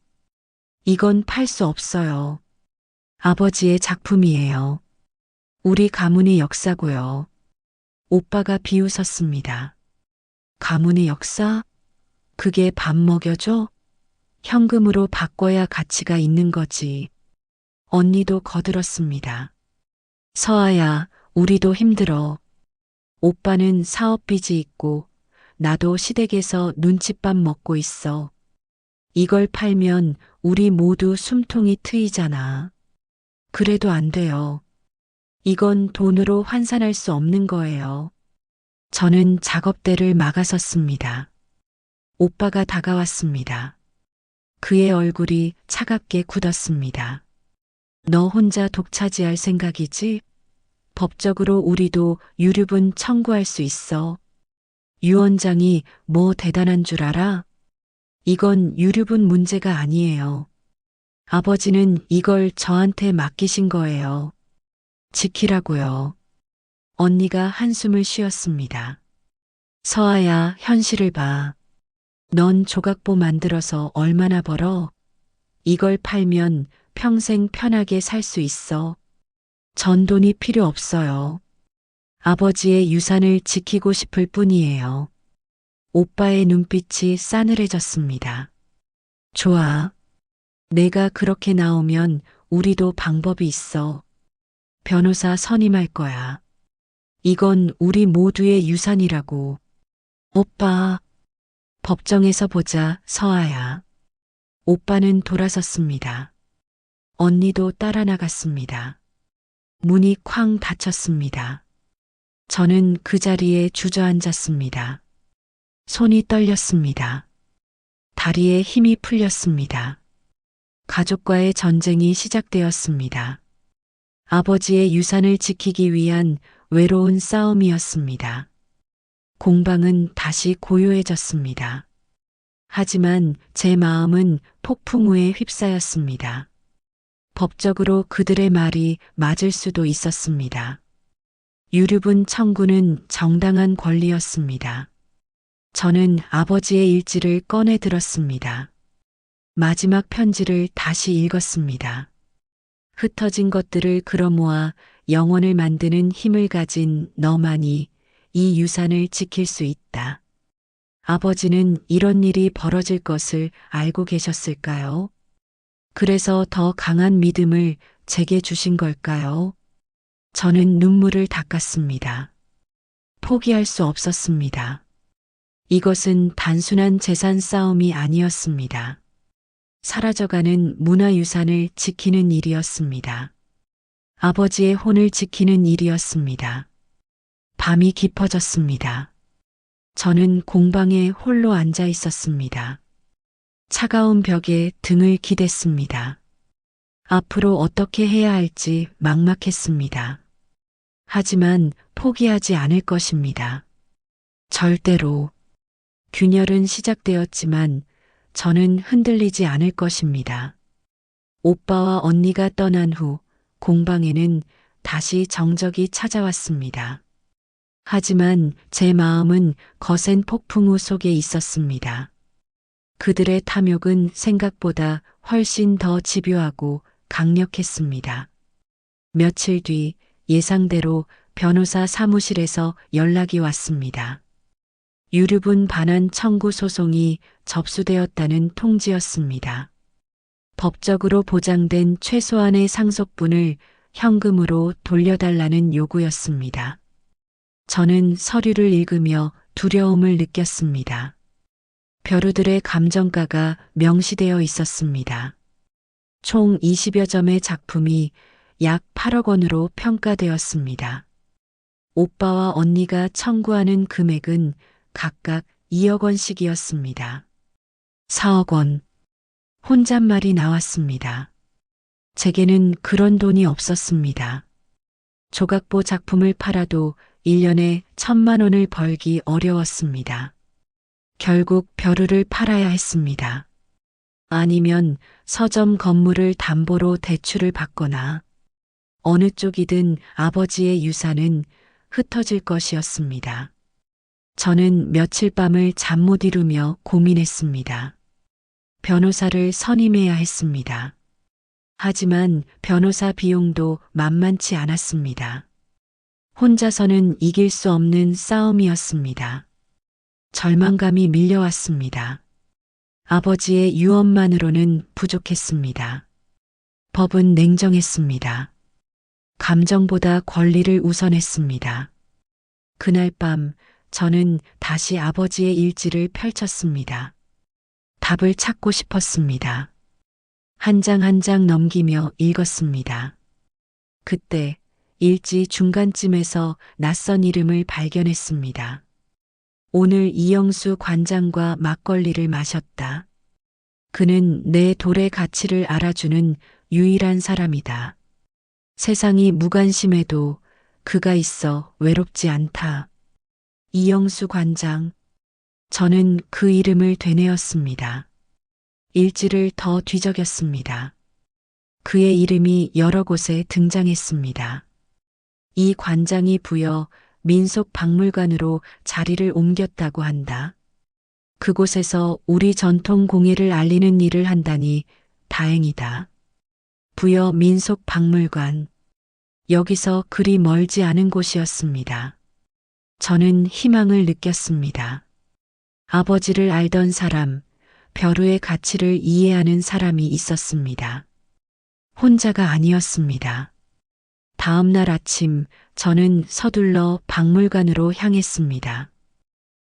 이건 팔 수 없어요. 아버지의 작품이에요. 우리 가문의 역사고요. 오빠가 비웃었습니다. 가문의 역사? 그게 밥 먹여줘? 현금으로 바꿔야 가치가 있는 거지. 언니도 거들었습니다. 서아야, 우리도 힘들어. 오빠는 사업빚이 있고 나도 시댁에서 눈칫밥 먹고 있어. 이걸 팔면 우리 모두 숨통이 트이잖아. 그래도 안 돼요. 이건 돈으로 환산할 수 없는 거예요. 저는 작업대를 막아섰습니다. 오빠가 다가왔습니다. 그의 얼굴이 차갑게 굳었습니다. 너 혼자 독차지할 생각이지? 법적으로 우리도 유류분 청구할 수 있어. 유 원장이 뭐 대단한 줄 알아? 이건 유류분 문제가 아니에요. 아버지는 이걸 저한테 맡기신 거예요. 지키라고요. 언니가 한숨을 쉬었습니다. 서아야, 현실을 봐. 넌 조각보 만들어서 얼마나 벌어? 이걸 팔면 평생 편하게 살 수 있어. 전 돈이 필요 없어요. 아버지의 유산을 지키고 싶을 뿐이에요. 오빠의 눈빛이 싸늘해졌습니다. 좋아. 내가 그렇게 나오면 우리도 방법이 있어. 변호사 선임할 거야. 이건 우리 모두의 유산이라고. 오빠, 법정에서 보자, 서아야. 오빠는 돌아섰습니다. 언니도 따라 나갔습니다. 문이 쾅 닫혔습니다. 저는 그 자리에 주저앉았습니다. 손이 떨렸습니다. 다리에 힘이 풀렸습니다. 가족과의 전쟁이 시작되었습니다. 아버지의 유산을 지키기 위한 외로운 싸움이었습니다. 공방은 다시 고요해졌습니다. 하지만 제 마음은 폭풍우에 휩싸였습니다. 법적으로 그들의 말이 맞을 수도 있었습니다. 유류분 청구는 정당한 권리였습니다. 저는 아버지의 일지를 꺼내 들었습니다. 마지막 편지를 다시 읽었습니다. 흩어진 것들을 끌어모아 영혼을 만드는 힘을 가진 너만이 이 유산을 지킬 수 있다. 아버지는 이런 일이 벌어질 것을 알고 계셨을까요? 그래서 더 강한 믿음을 제게 주신 걸까요? 저는 눈물을 닦았습니다. 포기할 수 없었습니다. 이것은 단순한 재산 싸움이 아니었습니다. 사라져가는 문화유산을 지키는 일이었습니다. 아버지의 혼을 지키는 일이었습니다. 밤이 깊어졌습니다. 저는 공방에 홀로 앉아 있었습니다. 차가운 벽에 등을 기댔습니다. 앞으로 어떻게 해야 할지 막막했습니다. 하지만 포기하지 않을 것입니다. 절대로. 균열은 시작되었지만 저는 흔들리지 않을 것입니다. 오빠와 언니가 떠난 후 공방에는 다시 정적이 찾아왔습니다. 하지만 제 마음은 거센 폭풍우 속에 있었습니다. 그들의 탐욕은 생각보다 훨씬 더 집요하고 강력했습니다. 며칠 뒤 예상대로 변호사 사무실에서 연락이 왔습니다. 유류분 반환 청구 소송이 접수되었다는 통지였습니다. 법적으로 보장된 최소한의 상속분을 현금으로 돌려달라는 요구였습니다. 저는 서류를 읽으며 두려움을 느꼈습니다. 벼루들의 감정가가 명시되어 있었습니다. 총 20여 점의 작품이 약 8억 원으로 평가되었습니다. 오빠와 언니가 청구하는 금액은 각각 2억 원씩이었습니다. 4억 원. 혼잣말이 나왔습니다. 제게는 그런 돈이 없었습니다. 조각보 작품을 팔아도 1년에 1,000만 원을 벌기 어려웠습니다. 결국 벼루를 팔아야 했습니다. 아니면 서점 건물을 담보로 대출을 받거나 어느 쪽이든 아버지의 유산은 흩어질 것이었습니다. 저는 며칠 밤을 잠 못 이루며 고민했습니다. 변호사를 선임해야 했습니다. 하지만 변호사 비용도 만만치 않았습니다. 혼자서는 이길 수 없는 싸움이었습니다. 절망감이 밀려왔습니다. 아버지의 유언만으로는 부족했습니다. 법은 냉정했습니다. 감정보다 권리를 우선했습니다. 그날 밤 저는 다시 아버지의 일지를 펼쳤습니다. 답을 찾고 싶었습니다. 한 장 한 장 넘기며 읽었습니다. 그때 일지 중간쯤에서 낯선 이름을 발견했습니다. 오늘 이영수 관장과 막걸리를 마셨다. 그는 내 돌의 가치를 알아주는 유일한 사람이다. 세상이 무관심해도 그가 있어 외롭지 않다. 이영수 관장. 저는 그 이름을 되뇌었습니다. 일지를 더 뒤적였습니다. 그의 이름이 여러 곳에 등장했습니다. 이 관장이 부여 민속박물관으로 자리를 옮겼다고 한다. 그곳에서 우리 전통 공예를 알리는 일을 한다니 다행이다. 부여 민속박물관. 여기서 그리 멀지 않은 곳이었습니다. 저는 희망을 느꼈습니다. 아버지를 알던 사람, 벼루의 가치를 이해하는 사람이 있었습니다. 혼자가 아니었습니다. 다음 날 아침 저는 서둘러 박물관으로 향했습니다.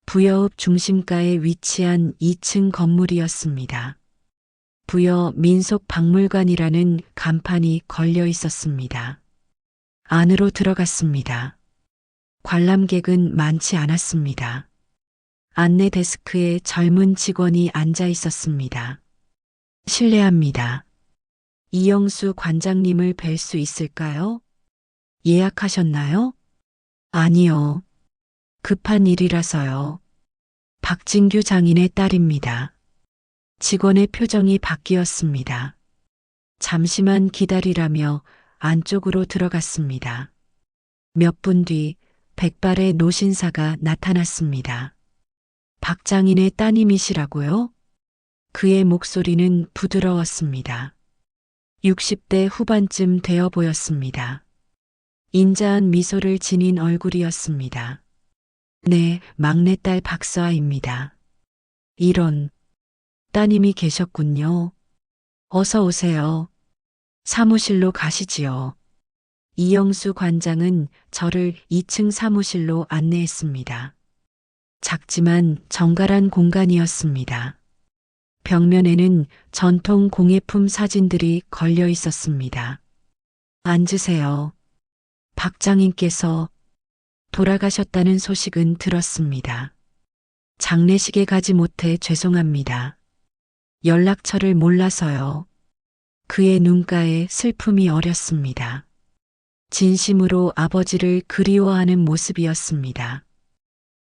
부여읍 중심가에 위치한 2층 건물이었습니다. 부여 민속박물관이라는 간판이 걸려 있었습니다. 안으로 들어갔습니다. 관람객은 많지 않았습니다. 안내 데스크에 젊은 직원이 앉아 있었습니다. 실례합니다. 이영수 관장님을 뵐 수 있을까요? 예약하셨나요? 아니요. 급한 일이라서요. 박진규 장인의 딸입니다. 직원의 표정이 바뀌었습니다. 잠시만 기다리라며 안쪽으로 들어갔습니다. 몇 분 뒤 백발의 노신사가 나타났습니다. 박 장인의 따님이시라고요? 그의 목소리는 부드러웠습니다. 60대 후반쯤 되어 보였습니다. 인자한 미소를 지닌 얼굴이었습니다. 네, 막내딸 박서아입니다. 이런, 따님이 계셨군요. 어서 오세요. 사무실로 가시지요. 이영수 관장은 저를 2층 사무실로 안내했습니다. 작지만 정갈한 공간이었습니다. 벽면에는 전통 공예품 사진들이 걸려 있었습니다. 앉으세요. 박 장인께서 돌아가셨다는 소식은 들었습니다. 장례식에 가지 못해 죄송합니다. 연락처를 몰라서요. 그의 눈가에 슬픔이 어렸습니다. 진심으로 아버지를 그리워하는 모습이었습니다.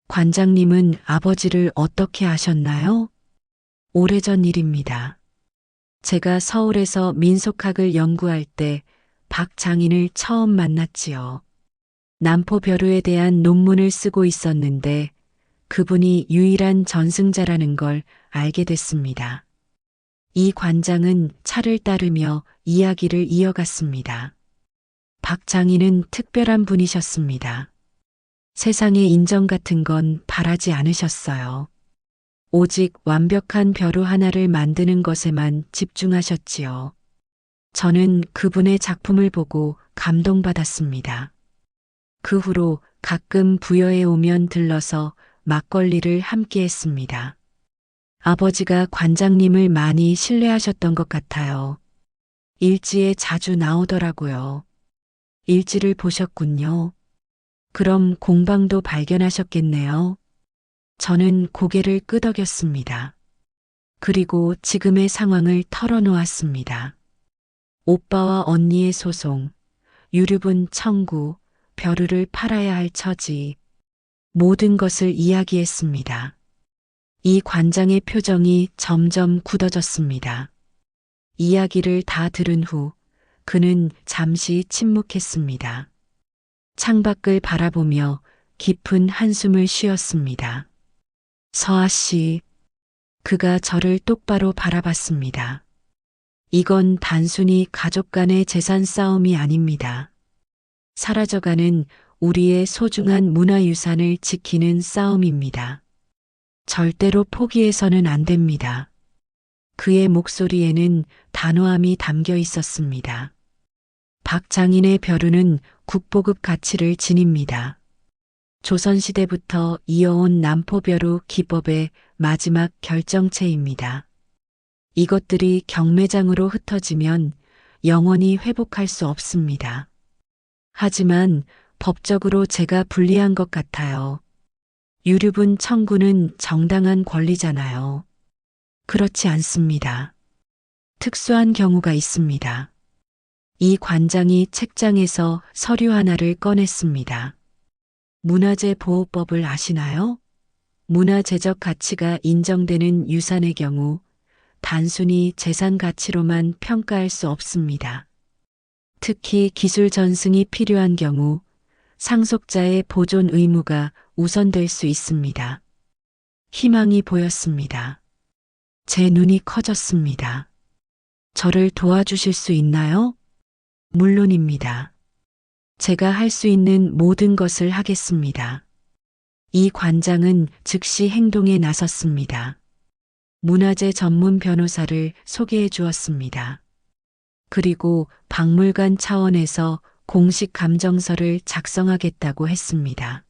관장님은 아버지를 어떻게 아셨나요? 오래전 일입니다. 제가 서울에서 민속학을 연구할 때 박 장인을 처음 만났지요. 남포 벼루에 대한 논문을 쓰고 있었는데 그분이 유일한 전승자라는 걸 알게 됐습니다. 이 관장은 차를 따르며 이야기를 이어갔습니다. 박 장인은 특별한 분이셨습니다. 세상의 인정 같은 건 바라지 않으셨어요. 오직 완벽한 벼루 하나를 만드는 것에만 집중하셨지요. 저는 그분의 작품을 보고 감동받았습니다. 그 후로 가끔 부여에 오면 들러서 막걸리를 함께 했습니다. 아버지가 관장님을 많이 신뢰하셨던 것 같아요. 일지에 자주 나오더라고요. 일지를 보셨군요. 그럼 공방도 발견하셨겠네요. 저는 고개를 끄덕였습니다. 그리고 지금의 상황을 털어놓았습니다. 오빠와 언니의 소송, 유류분 청구, 벼루를 팔아야 할 처지, 모든 것을 이야기했습니다. 이 관장의 표정이 점점 굳어졌습니다. 이야기를 다 들은 후 그는 잠시 침묵했습니다. 창밖을 바라보며 깊은 한숨을 쉬었습니다. 서아 씨, 그가 저를 똑바로 바라봤습니다. 이건 단순히 가족 간의 재산 싸움이 아닙니다. 사라져가는 우리의 소중한 문화유산을 지키는 싸움입니다. 절대로 포기해서는 안 됩니다. 그의 목소리에는 단호함이 담겨 있었습니다. 박 장인의 벼루는 국보급 가치를 지닙니다. 조선시대부터 이어온 남포벼루 기법의 마지막 결정체입니다. 이것들이 경매장으로 흩어지면 영원히 회복할 수 없습니다. 하지만 법적으로 제가 불리한 것 같아요. 유류분 청구는 정당한 권리잖아요. 그렇지 않습니다. 특수한 경우가 있습니다. 이 관장이 책장에서 서류 하나를 꺼냈습니다. 문화재보호법을 아시나요? 문화재적 가치가 인정되는 유산의 경우 단순히 재산 가치로만 평가할 수 없습니다. 특히 기술 전승이 필요한 경우 상속자의 보존 의무가 우선될 수 있습니다. 희망이 보였습니다. 제 눈이 커졌습니다. 저를 도와주실 수 있나요? 물론입니다. 제가 할 수 있는 모든 것을 하겠습니다. 이 관장은 즉시 행동에 나섰습니다. 문화재 전문 변호사를 소개해 주었습니다. 그리고 박물관 차원에서 공식 감정서를 작성하겠다고 했습니다.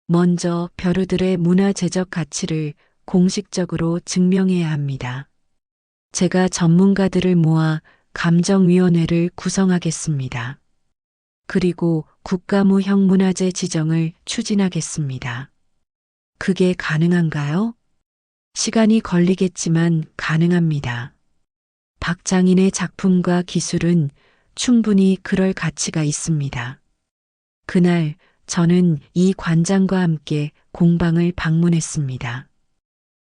먼저 벼루들의 문화재적 가치를 공식적으로 증명해야 합니다. 제가 전문가들을 모아 감정위원회를 구성하겠습니다. 그리고 국가무형 문화재 지정을 추진하겠습니다. 그게 가능한가요? 시간이 걸리겠지만 가능합니다. 박 장인의 작품과 기술은 충분히 그럴 가치가 있습니다. 그날 저는 이 관장과 함께 공방을 방문했습니다.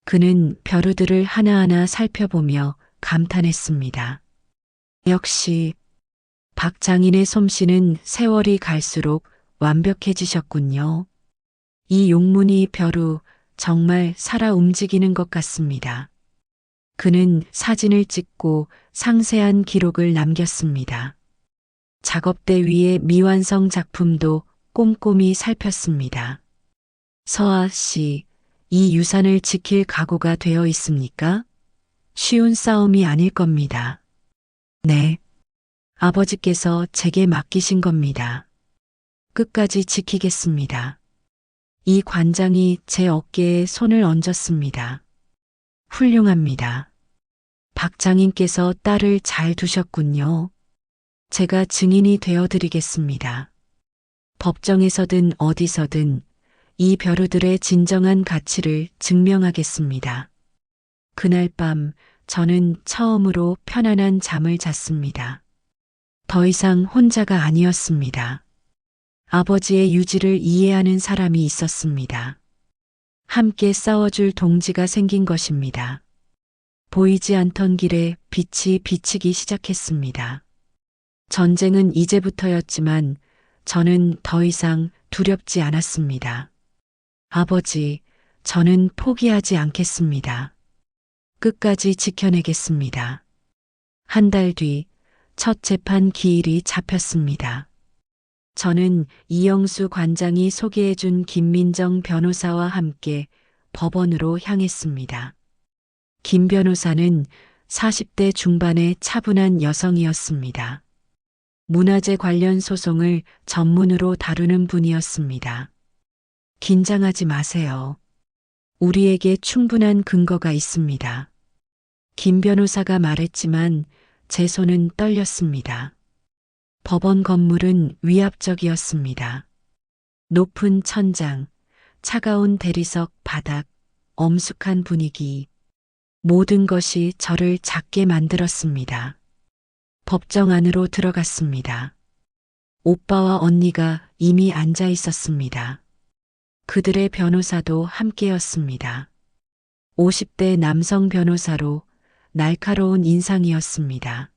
그는 벼루들을 하나하나 살펴보며 감탄했습니다. 역시 박 장인의 솜씨는 세월이 갈수록 완벽해지셨군요. 이 용문이 벼루 정말 살아 움직이는 것 같습니다. 그는 사진을 찍고 상세한 기록을 남겼습니다. 작업대 위의 미완성 작품도 꼼꼼히 살폈습니다. 서아 씨, 이 유산을 지킬 각오가 되어 있습니까? 쉬운 싸움이 아닐 겁니다. 네. 아버지께서 제게 맡기신 겁니다. 끝까지 지키겠습니다. 이 관장이 제 어깨에 손을 얹었습니다. 훌륭합니다. 박 장인께서 딸을 잘 두셨군요. 제가 증인이 되어드리겠습니다. 법정에서든 어디서든 이 벼루들의 진정한 가치를 증명하겠습니다. 그날 밤 저는 처음으로 편안한 잠을 잤습니다. 더 이상 혼자가 아니었습니다. 아버지의 유지를 이해하는 사람이 있었습니다. 함께 싸워줄 동지가 생긴 것입니다. 보이지 않던 길에 빛이 비치기 시작했습니다. 전쟁은 이제부터였지만 저는 더 이상 두렵지 않았습니다. 아버지, 저는 포기하지 않겠습니다. 끝까지 지켜내겠습니다. 한 달 뒤 첫 재판 기일이 잡혔습니다. 저는 이영수 관장이 소개해준 김민정 변호사와 함께 법원으로 향했습니다. 김 변호사는 40대 중반의 차분한 여성이었습니다. 문화재 관련 소송을 전문으로 다루는 분이었습니다. 긴장하지 마세요. 우리에게 충분한 근거가 있습니다. 김 변호사가 말했지만 제 손은 떨렸습니다. 법원 건물은 위압적이었습니다. 높은 천장, 차가운 대리석 바닥, 엄숙한 분위기, 모든 것이 저를 작게 만들었습니다. 법정 안으로 들어갔습니다. 오빠와 언니가 이미 앉아 있었습니다. 그들의 변호사도 함께였습니다. 50대 남성 변호사로 날카로운 인상이었습니다.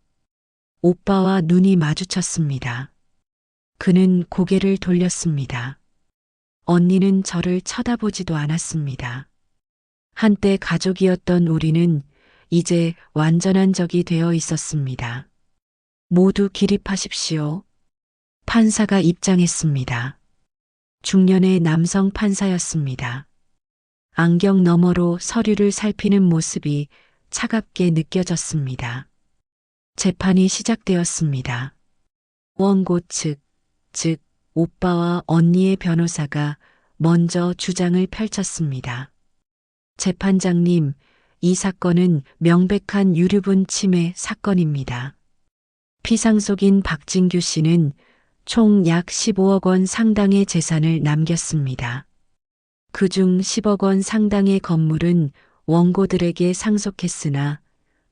오빠와 눈이 마주쳤습니다. 그는 고개를 돌렸습니다. 언니는 저를 쳐다보지도 않았습니다. 한때 가족이었던 우리는 이제 완전한 적이 되어 있었습니다. 모두 기립하십시오. 판사가 입장했습니다. 중년의 남성 판사였습니다. 안경 너머로 서류를 살피는 모습이 차갑게 느껴졌습니다. 재판이 시작되었습니다. 원고 측, 즉 오빠와 언니의 변호사가 먼저 주장을 펼쳤습니다. 재판장님, 이 사건은 명백한 유류분 침해 사건입니다. 피상속인 박진규 씨는 총 약 15억 원 상당의 재산을 남겼습니다. 그중 10억 원 상당의 건물은 원고들에게 상속했으나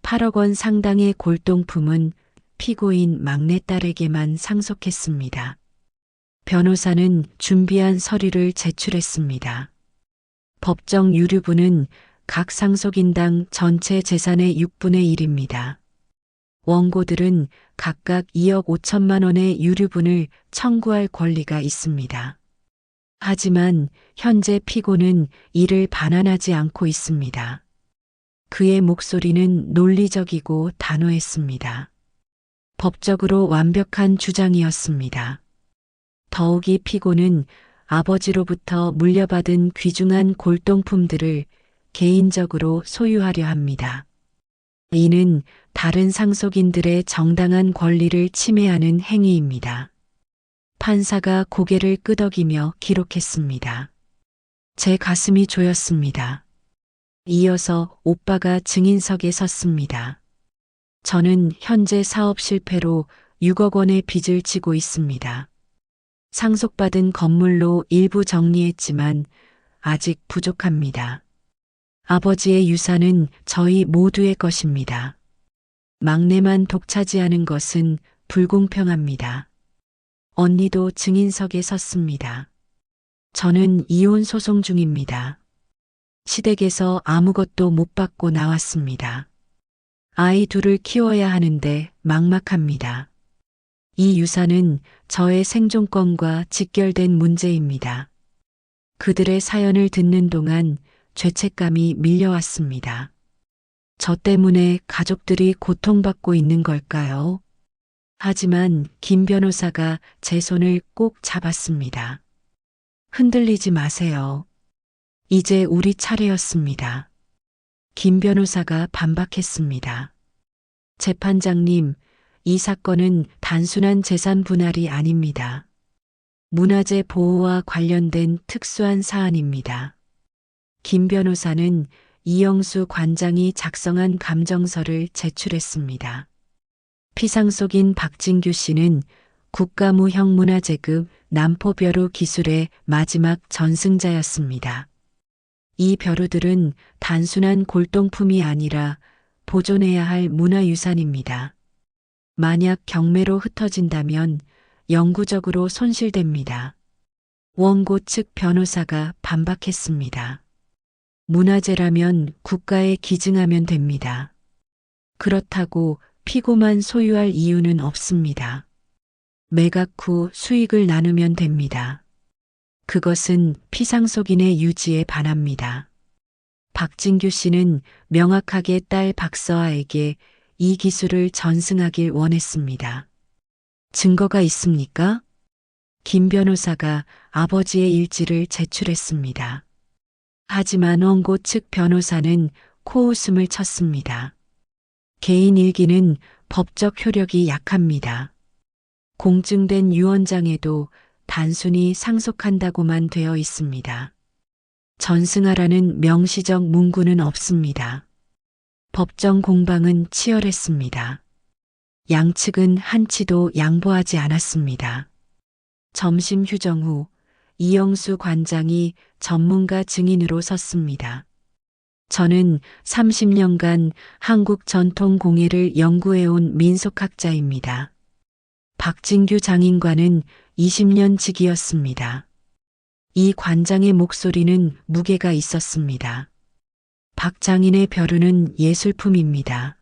8억 원 상당의 골동품은 피고인 막내딸에게만 상속했습니다. 변호사는 준비한 서류를 제출했습니다. 법정 유류분은 각 상속인당 전체 재산의 6분의 1입니다. 원고들은 각각 2억 5천만 원의 유류분을 청구할 권리가 있습니다. 하지만 현재 피고는 이를 반환하지 않고 있습니다. 그의 목소리는 논리적이고 단호했습니다. 법적으로 완벽한 주장이었습니다. 더욱이 피고는 아버지로부터 물려받은 귀중한 골동품들을 개인적으로 소유하려 합니다. 이는 다른 상속인들의 정당한 권리를 침해하는 행위입니다. 판사가 고개를 끄덕이며 기록했습니다. 제 가슴이 조였습니다. 이어서 오빠가 증인석에 섰습니다. 저는 현재 사업 실패로 6억 원의 빚을 지고 있습니다. 상속받은 건물로 일부 정리했지만 아직 부족합니다. 아버지의 유산은 저희 모두의 것입니다. 막내만 독차지하는 것은 불공평합니다. 언니도 증인석에 섰습니다. 저는 이혼 소송 중입니다. 시댁에서 아무것도 못 받고 나왔습니다. 아이 둘을 키워야 하는데 막막합니다. 이 유산은 저의 생존권과 직결된 문제입니다. 그들의 사연을 듣는 동안 죄책감이 밀려왔습니다. 저 때문에 가족들이 고통받고 있는 걸까요? 하지만 김 변호사가 제 손을 꼭 잡았습니다. 흔들리지 마세요. 이제 우리 차례였습니다. 김 변호사가 반박했습니다. 재판장님, 이 사건은 단순한 재산 분할이 아닙니다. 문화재 보호와 관련된 특수한 사안입니다. 김 변호사는 이영수 관장이 작성한 감정서를 제출했습니다. 피상속인 박진규 씨는 국가무형 문화재급 남포벼루 기술의 마지막 전승자였습니다. 이 벼루들은 단순한 골동품이 아니라 보존해야 할 문화유산입니다. 만약 경매로 흩어진다면 영구적으로 손실됩니다. 원고 측 변호사가 반박했습니다. 문화재라면 국가에 기증하면 됩니다. 그렇다고 피고만 소유할 이유는 없습니다. 매각 후 수익을 나누면 됩니다. 그것은 피상속인의 유지에 반합니다. 박진규 씨는 명확하게 딸 박서아에게 이 기술을 전승하길 원했습니다. 증거가 있습니까? 김 변호사가 아버지의 일지를 제출했습니다. 하지만 원고 측 변호사는 코웃음을 쳤습니다. 개인 일기는 법적 효력이 약합니다. 공증된 유언장에도 단순히 상속한다고만 되어 있습니다. 전승하라는 명시적 문구는 없습니다. 법정 공방은 치열했습니다. 양측은 한치도 양보하지 않았습니다. 점심 휴정 후 이영수 관장이 전문가 증인으로 섰습니다. 저는 30년간 한국 전통 공예를 연구해온 민속학자입니다. 박진규 장인과는 20년 직이었습니다. 이 관장의 목소리는 무게가 있었습니다. 박 장인의 벼루는 예술품입니다.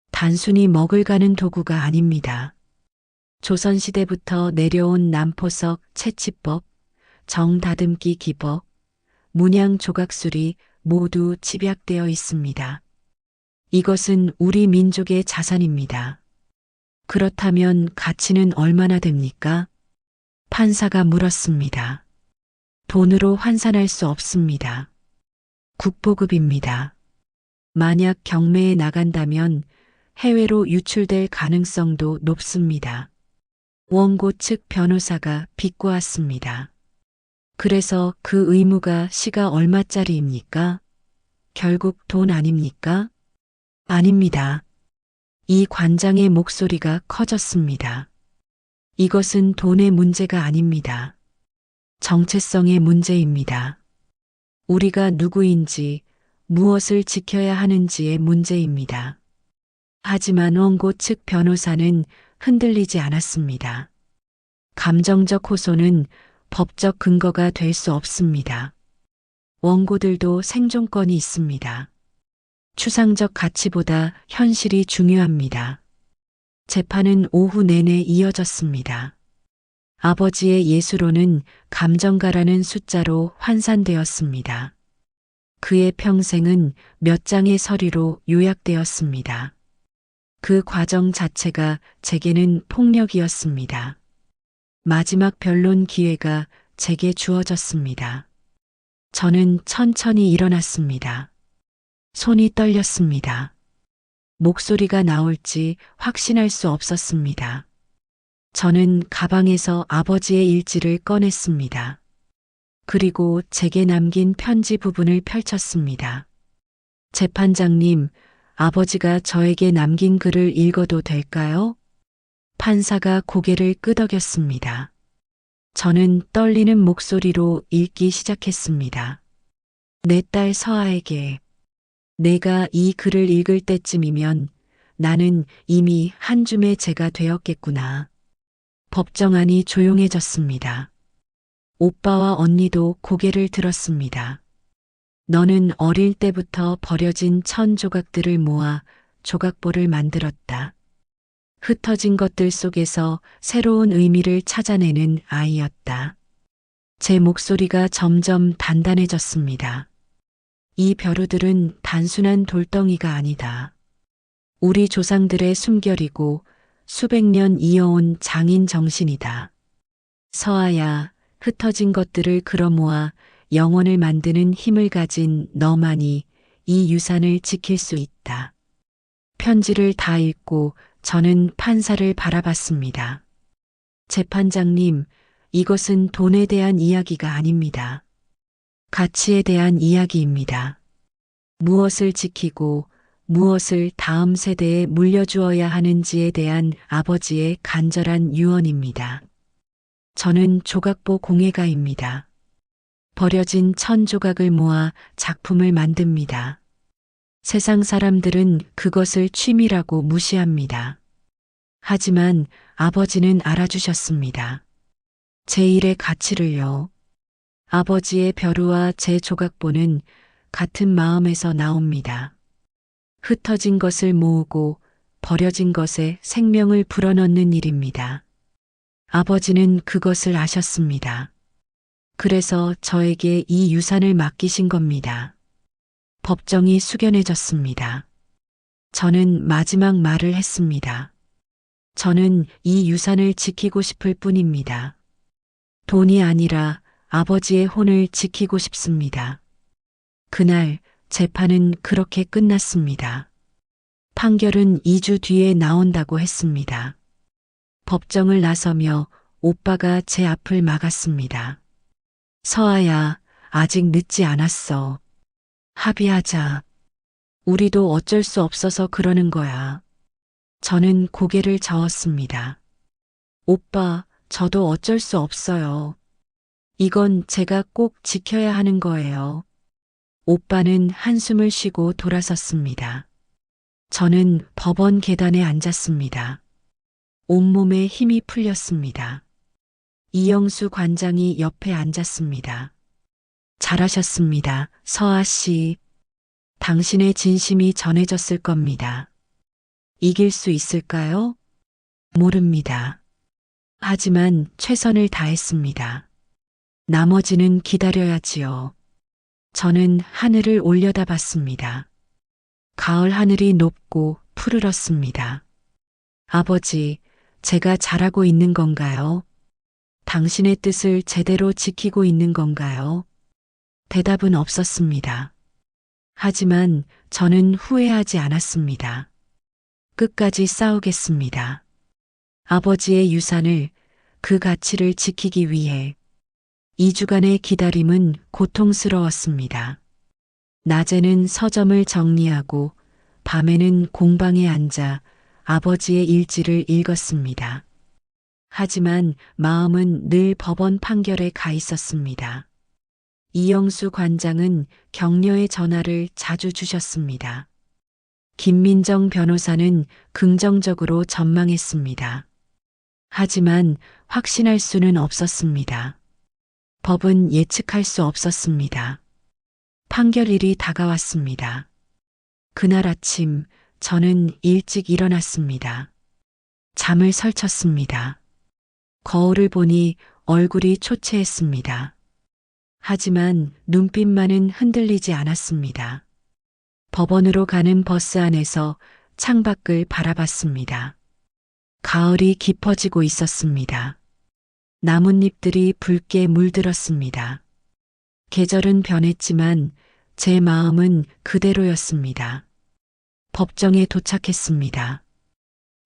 단순히 먹을 가는 도구가 아닙니다. 조선시대부터 내려온 남포석 채취법, 정다듬기 기법, 문양 조각술이 모두 집약되어 있습니다. 이것은 우리 민족의 자산입니다. 그렇다면 가치는 얼마나 됩니까? 판사가 물었습니다. 돈으로 환산할 수 없습니다. 국보급입니다. 만약 경매에 나간다면 해외로 유출될 가능성도 높습니다. 원고 측 변호사가 비꼬았습니다. 그래서 그 의무가 시가 얼마짜리입니까? 결국 돈 아닙니까? 아닙니다. 이 관장의 목소리가 커졌습니다. 이것은 돈의 문제가 아닙니다. 정체성의 문제입니다. 우리가 누구인지, 무엇을 지켜야 하는지의 문제입니다. 하지만 원고 측 변호사는 흔들리지 않았습니다. 감정적 호소는 법적 근거가 될 수 없습니다. 원고들도 생존권이 있습니다. 추상적 가치보다 현실이 중요합니다. 재판은 오후 내내 이어졌습니다. 아버지의 예수로는 감정가라는 숫자로 환산되었습니다. 그의 평생은 몇 장의 서류로 요약되었습니다. 그 과정 자체가 제게는 폭력이었습니다. 마지막 변론 기회가 제게 주어졌습니다. 저는 천천히 일어났습니다. 손이 떨렸습니다. 목소리가 나올지 확신할 수 없었습니다. 저는 가방에서 아버지의 일지를 꺼냈습니다. 그리고 제게 남긴 편지 부분을 펼쳤습니다. 재판장님, 아버지가 저에게 남긴 글을 읽어도 될까요? 판사가 고개를 끄덕였습니다. 저는 떨리는 목소리로 읽기 시작했습니다. 내 딸 서아에게. 내가 이 글을 읽을 때쯤이면 나는 이미 한 줌의 재가 되었겠구나. 법정안이 조용해졌습니다. 오빠와 언니도 고개를 들었습니다. 너는 어릴 때부터 버려진 천 조각들을 모아 조각보를 만들었다. 흩어진 것들 속에서 새로운 의미를 찾아내는 아이였다. 제 목소리가 점점 단단해졌습니다. 이 벼루들은 단순한 돌덩이가 아니다. 우리 조상들의 숨결이고 수백 년 이어온 장인 정신이다. 서아야, 흩어진 것들을 끌어모아 영혼을 만드는 힘을 가진 너만이 이 유산을 지킬 수 있다. 편지를 다 읽고 저는 판사를 바라봤습니다. 재판장님, 이것은 돈에 대한 이야기가 아닙니다. 가치에 대한 이야기입니다. 무엇을 지키고 무엇을 다음 세대에 물려주어야 하는지에 대한 아버지의 간절한 유언입니다. 저는 조각보 공예가입니다. 버려진 천 조각을 모아 작품을 만듭니다. 세상 사람들은 그것을 취미라고 무시합니다. 하지만 아버지는 알아주셨습니다. 제 일의 가치를요. 아버지의 벼루와 제 조각보는 같은 마음에서 나옵니다. 흩어진 것을 모으고 버려진 것에 생명을 불어넣는 일입니다. 아버지는 그것을 아셨습니다. 그래서 저에게 이 유산을 맡기신 겁니다. 법정이 숙연해졌습니다. 저는 마지막 말을 했습니다. 저는 이 유산을 지키고 싶을 뿐입니다. 돈이 아니라 아버지의 혼을 지키고 싶습니다. 그날 재판은 그렇게 끝났습니다. 판결은 2주 뒤에 나온다고 했습니다. 법정을 나서며 오빠가 제 앞을 막았습니다. 서아야, 아직 늦지 않았어. 합의하자. 우리도 어쩔 수 없어서 그러는 거야. 저는 고개를 저었습니다. 오빠, 저도 어쩔 수 없어요. 이건 제가 꼭 지켜야 하는 거예요. 오빠는 한숨을 쉬고 돌아섰습니다. 저는 법원 계단에 앉았습니다. 온몸에 힘이 풀렸습니다. 이영수 관장이 옆에 앉았습니다. 잘하셨습니다, 서아 씨. 당신의 진심이 전해졌을 겁니다. 이길 수 있을까요? 모릅니다. 하지만 최선을 다했습니다. 나머지는 기다려야지요. 저는 하늘을 올려다봤습니다. 가을 하늘이 높고 푸르렀습니다. 아버지, 제가 잘하고 있는 건가요? 당신의 뜻을 제대로 지키고 있는 건가요? 대답은 없었습니다. 하지만 저는 후회하지 않았습니다. 끝까지 싸우겠습니다. 아버지의 유산을, 그 가치를 지키기 위해 2주간의 기다림은 고통스러웠습니다. 낮에는 서점을 정리하고 밤에는 공방에 앉아 아버지의 일지를 읽었습니다. 하지만 마음은 늘 법원 판결에 가 있었습니다. 이영수 관장은 격려의 전화를 자주 주셨습니다. 김민정 변호사는 긍정적으로 전망했습니다. 하지만 확신할 수는 없었습니다. 법은 예측할 수 없었습니다. 판결일이 다가왔습니다. 그날 아침 저는 일찍 일어났습니다. 잠을 설쳤습니다. 거울을 보니 얼굴이 초췌했습니다. 하지만 눈빛만은 흔들리지 않았습니다. 법원으로 가는 버스 안에서 창밖을 바라봤습니다. 가을이 깊어지고 있었습니다. 나뭇잎들이 붉게 물들었습니다. 계절은 변했지만 제 마음은 그대로였습니다. 법정에 도착했습니다.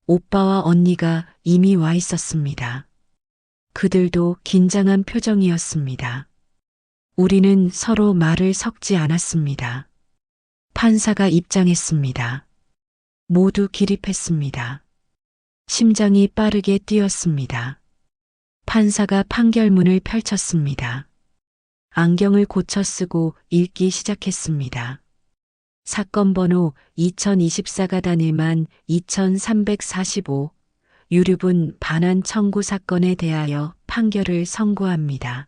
오빠와 언니가 이미 와 있었습니다. 그들도 긴장한 표정이었습니다. 우리는 서로 말을 섞지 않았습니다. 판사가 입장했습니다. 모두 기립했습니다. 심장이 빠르게 뛰었습니다. 판사가 판결문을 펼쳤습니다. 안경을 고쳐 쓰고 읽기 시작했습니다. 사건 번호 2024-1만 2345 유류분 반환 청구 사건에 대하여 판결을 선고합니다.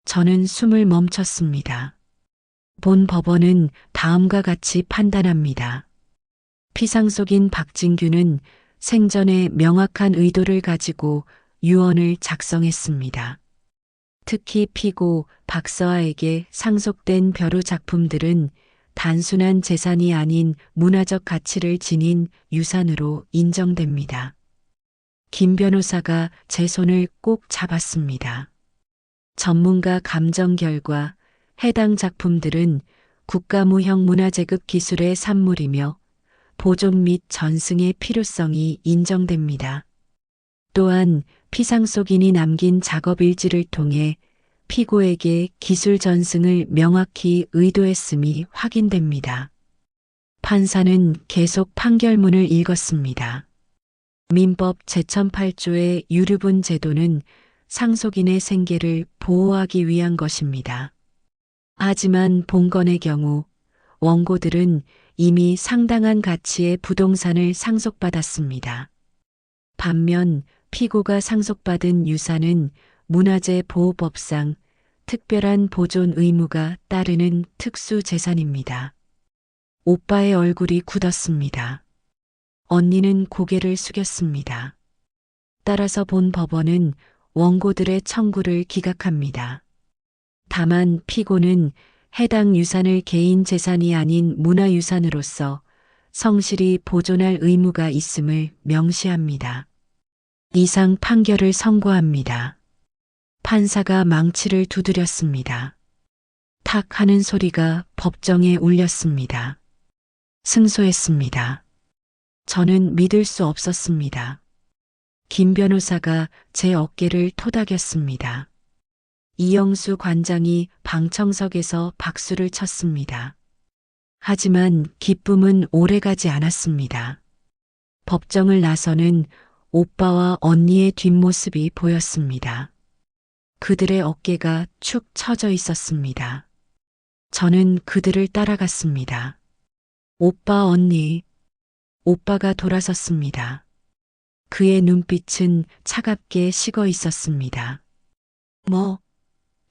저는 숨을 멈췄습니다. 본 법원은 다음과 같이 판단합니다. 피상속인 박진규는 생전에 명확한 의도를 가지고 유언을 작성했습니다. 특히 피고 박서아에게 상속된 벼루 작품들은 단순한 재산이 아닌 문화적 가치를 지닌 유산으로 인정됩니다. 김 변호사가 제 손을 꼭 잡았습니다. 전문가 감정 결과 해당 작품들은 국가무형 문화재급 기술의 산물이며 보존 및 전승의 필요성이 인정됩니다. 또한 피상속인이 남긴 작업일지를 통해 피고에게 기술 전승을 명확히 의도했음이 확인됩니다. 판사는 계속 판결문을 읽었습니다. 민법 제1008조의 유류분 제도는 상속인의 생계를 보호하기 위한 것입니다. 하지만 본건의 경우 원고들은 이미 상당한 가치의 부동산을 상속받았습니다. 반면 피고가 상속받은 유산은 문화재 보호법상 특별한 보존 의무가 따르는 특수재산입니다. 오빠의 얼굴이 굳었습니다. 언니는 고개를 숙였습니다. 따라서 본 법원은 원고들의 청구를 기각합니다. 다만 피고는 해당 유산을 개인 재산이 아닌 문화유산으로서 성실히 보존할 의무가 있음을 명시합니다. 이상 판결을 선고합니다. 판사가 망치를 두드렸습니다. 탁 하는 소리가 법정에 울렸습니다. 승소했습니다. 저는 믿을 수 없었습니다. 김 변호사가 제 어깨를 토닥였습니다. 이영수 관장이 방청석에서 박수를 쳤습니다. 하지만 기쁨은 오래가지 않았습니다. 법정을 나서는 오빠와 언니의 뒷모습이 보였습니다. 그들의 어깨가 축 처져 있었습니다. 저는 그들을 따라갔습니다. 오빠, 언니. 오빠가 돌아섰습니다. 그의 눈빛은 차갑게 식어 있었습니다. 뭐,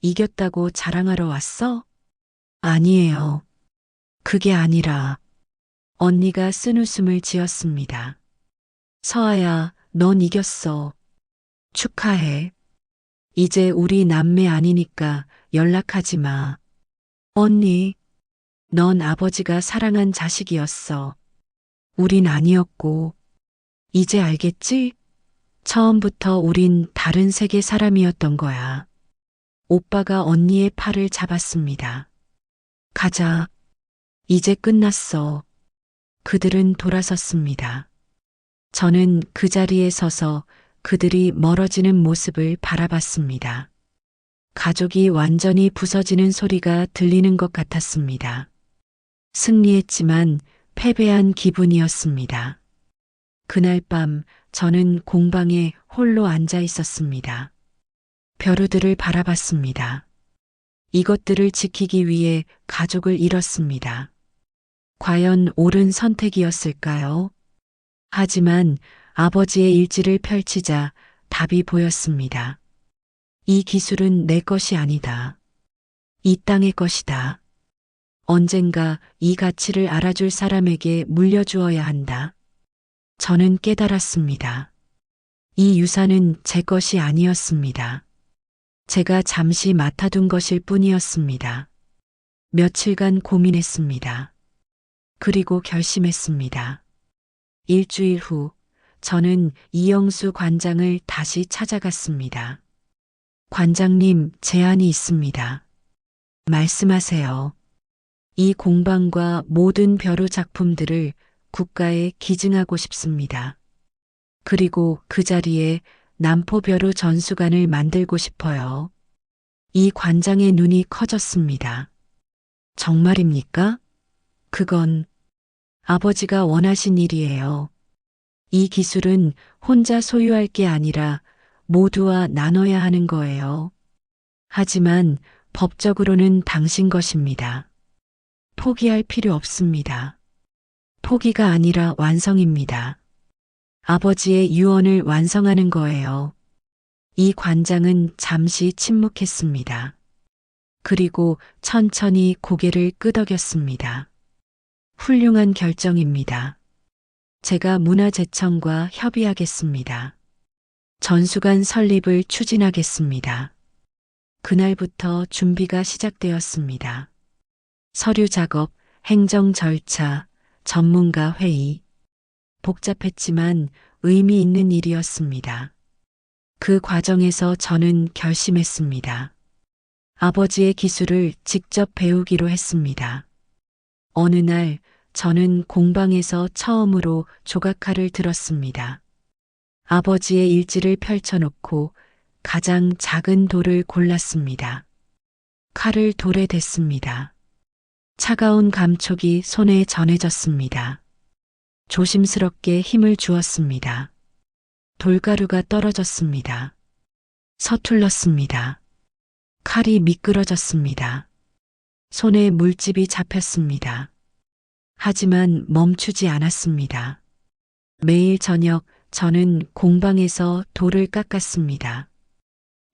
이겼다고 자랑하러 왔어? 아니에요. 그게 아니라 언니가 쓴웃음을 지었습니다. 서아야, 넌 이겼어. 축하해. 이제 우리 남매 아니니까 연락하지 마. 언니, 넌 아버지가 사랑한 자식이었어. 우린 아니었고. 이제 알겠지? 처음부터 우린 다른 세계 사람이었던 거야. 오빠가 언니의 팔을 잡았습니다. 가자. 이제 끝났어. 그들은 돌아섰습니다. 저는 그 자리에 서서 그들이 멀어지는 모습을 바라봤습니다. 가족이 완전히 부서지는 소리가 들리는 것 같았습니다. 승리했지만 패배한 기분이었습니다. 그날 밤 저는 공방에 홀로 앉아 있었습니다. 벼루들을 바라봤습니다. 이것들을 지키기 위해 가족을 잃었습니다. 과연 옳은 선택이었을까요? 하지만 아버지의 일지를 펼치자 답이 보였습니다. 이 기술은 내 것이 아니다. 이 땅의 것이다. 언젠가 이 가치를 알아줄 사람에게 물려주어야 한다. 저는 깨달았습니다. 이 유산은 제 것이 아니었습니다. 제가 잠시 맡아둔 것일 뿐이었습니다. 며칠간 고민했습니다. 그리고 결심했습니다. 일주일 후 저는 이영수 관장을 다시 찾아갔습니다. 관장님, 제안이 있습니다. 말씀하세요. 이 공방과 모든 벼루 작품들을 국가에 기증하고 싶습니다. 그리고 그 자리에 남포벼루 전수관을 만들고 싶어요. 이 관장의 눈이 커졌습니다. 정말입니까? 그건 아버지가 원하신 일이에요. 이 기술은 혼자 소유할 게 아니라 모두와 나눠야 하는 거예요. 하지만 법적으로는 당신 것입니다. 포기할 필요 없습니다. 포기가 아니라 완성입니다. 아버지의 유언을 완성하는 거예요. 이 관장은 잠시 침묵했습니다. 그리고 천천히 고개를 끄덕였습니다. 훌륭한 결정입니다. 제가 문화재청과 협의하겠습니다. 전수관 설립을 추진하겠습니다. 그날부터 준비가 시작되었습니다. 서류 작업, 행정 절차, 전문가 회의. 복잡했지만 의미 있는 일이었습니다. 그 과정에서 저는 결심했습니다. 아버지의 기술을 직접 배우기로 했습니다. 어느 날 저는 공방에서 처음으로 조각칼을 들었습니다. 아버지의 일지를 펼쳐놓고 가장 작은 돌을 골랐습니다. 칼을 돌에 댔습니다. 차가운 감촉이 손에 전해졌습니다. 조심스럽게 힘을 주었습니다. 돌가루가 떨어졌습니다. 서툴렀습니다. 칼이 미끄러졌습니다. 손에 물집이 잡혔습니다. 하지만 멈추지 않았습니다. 매일 저녁 저는 공방에서 돌을 깎았습니다.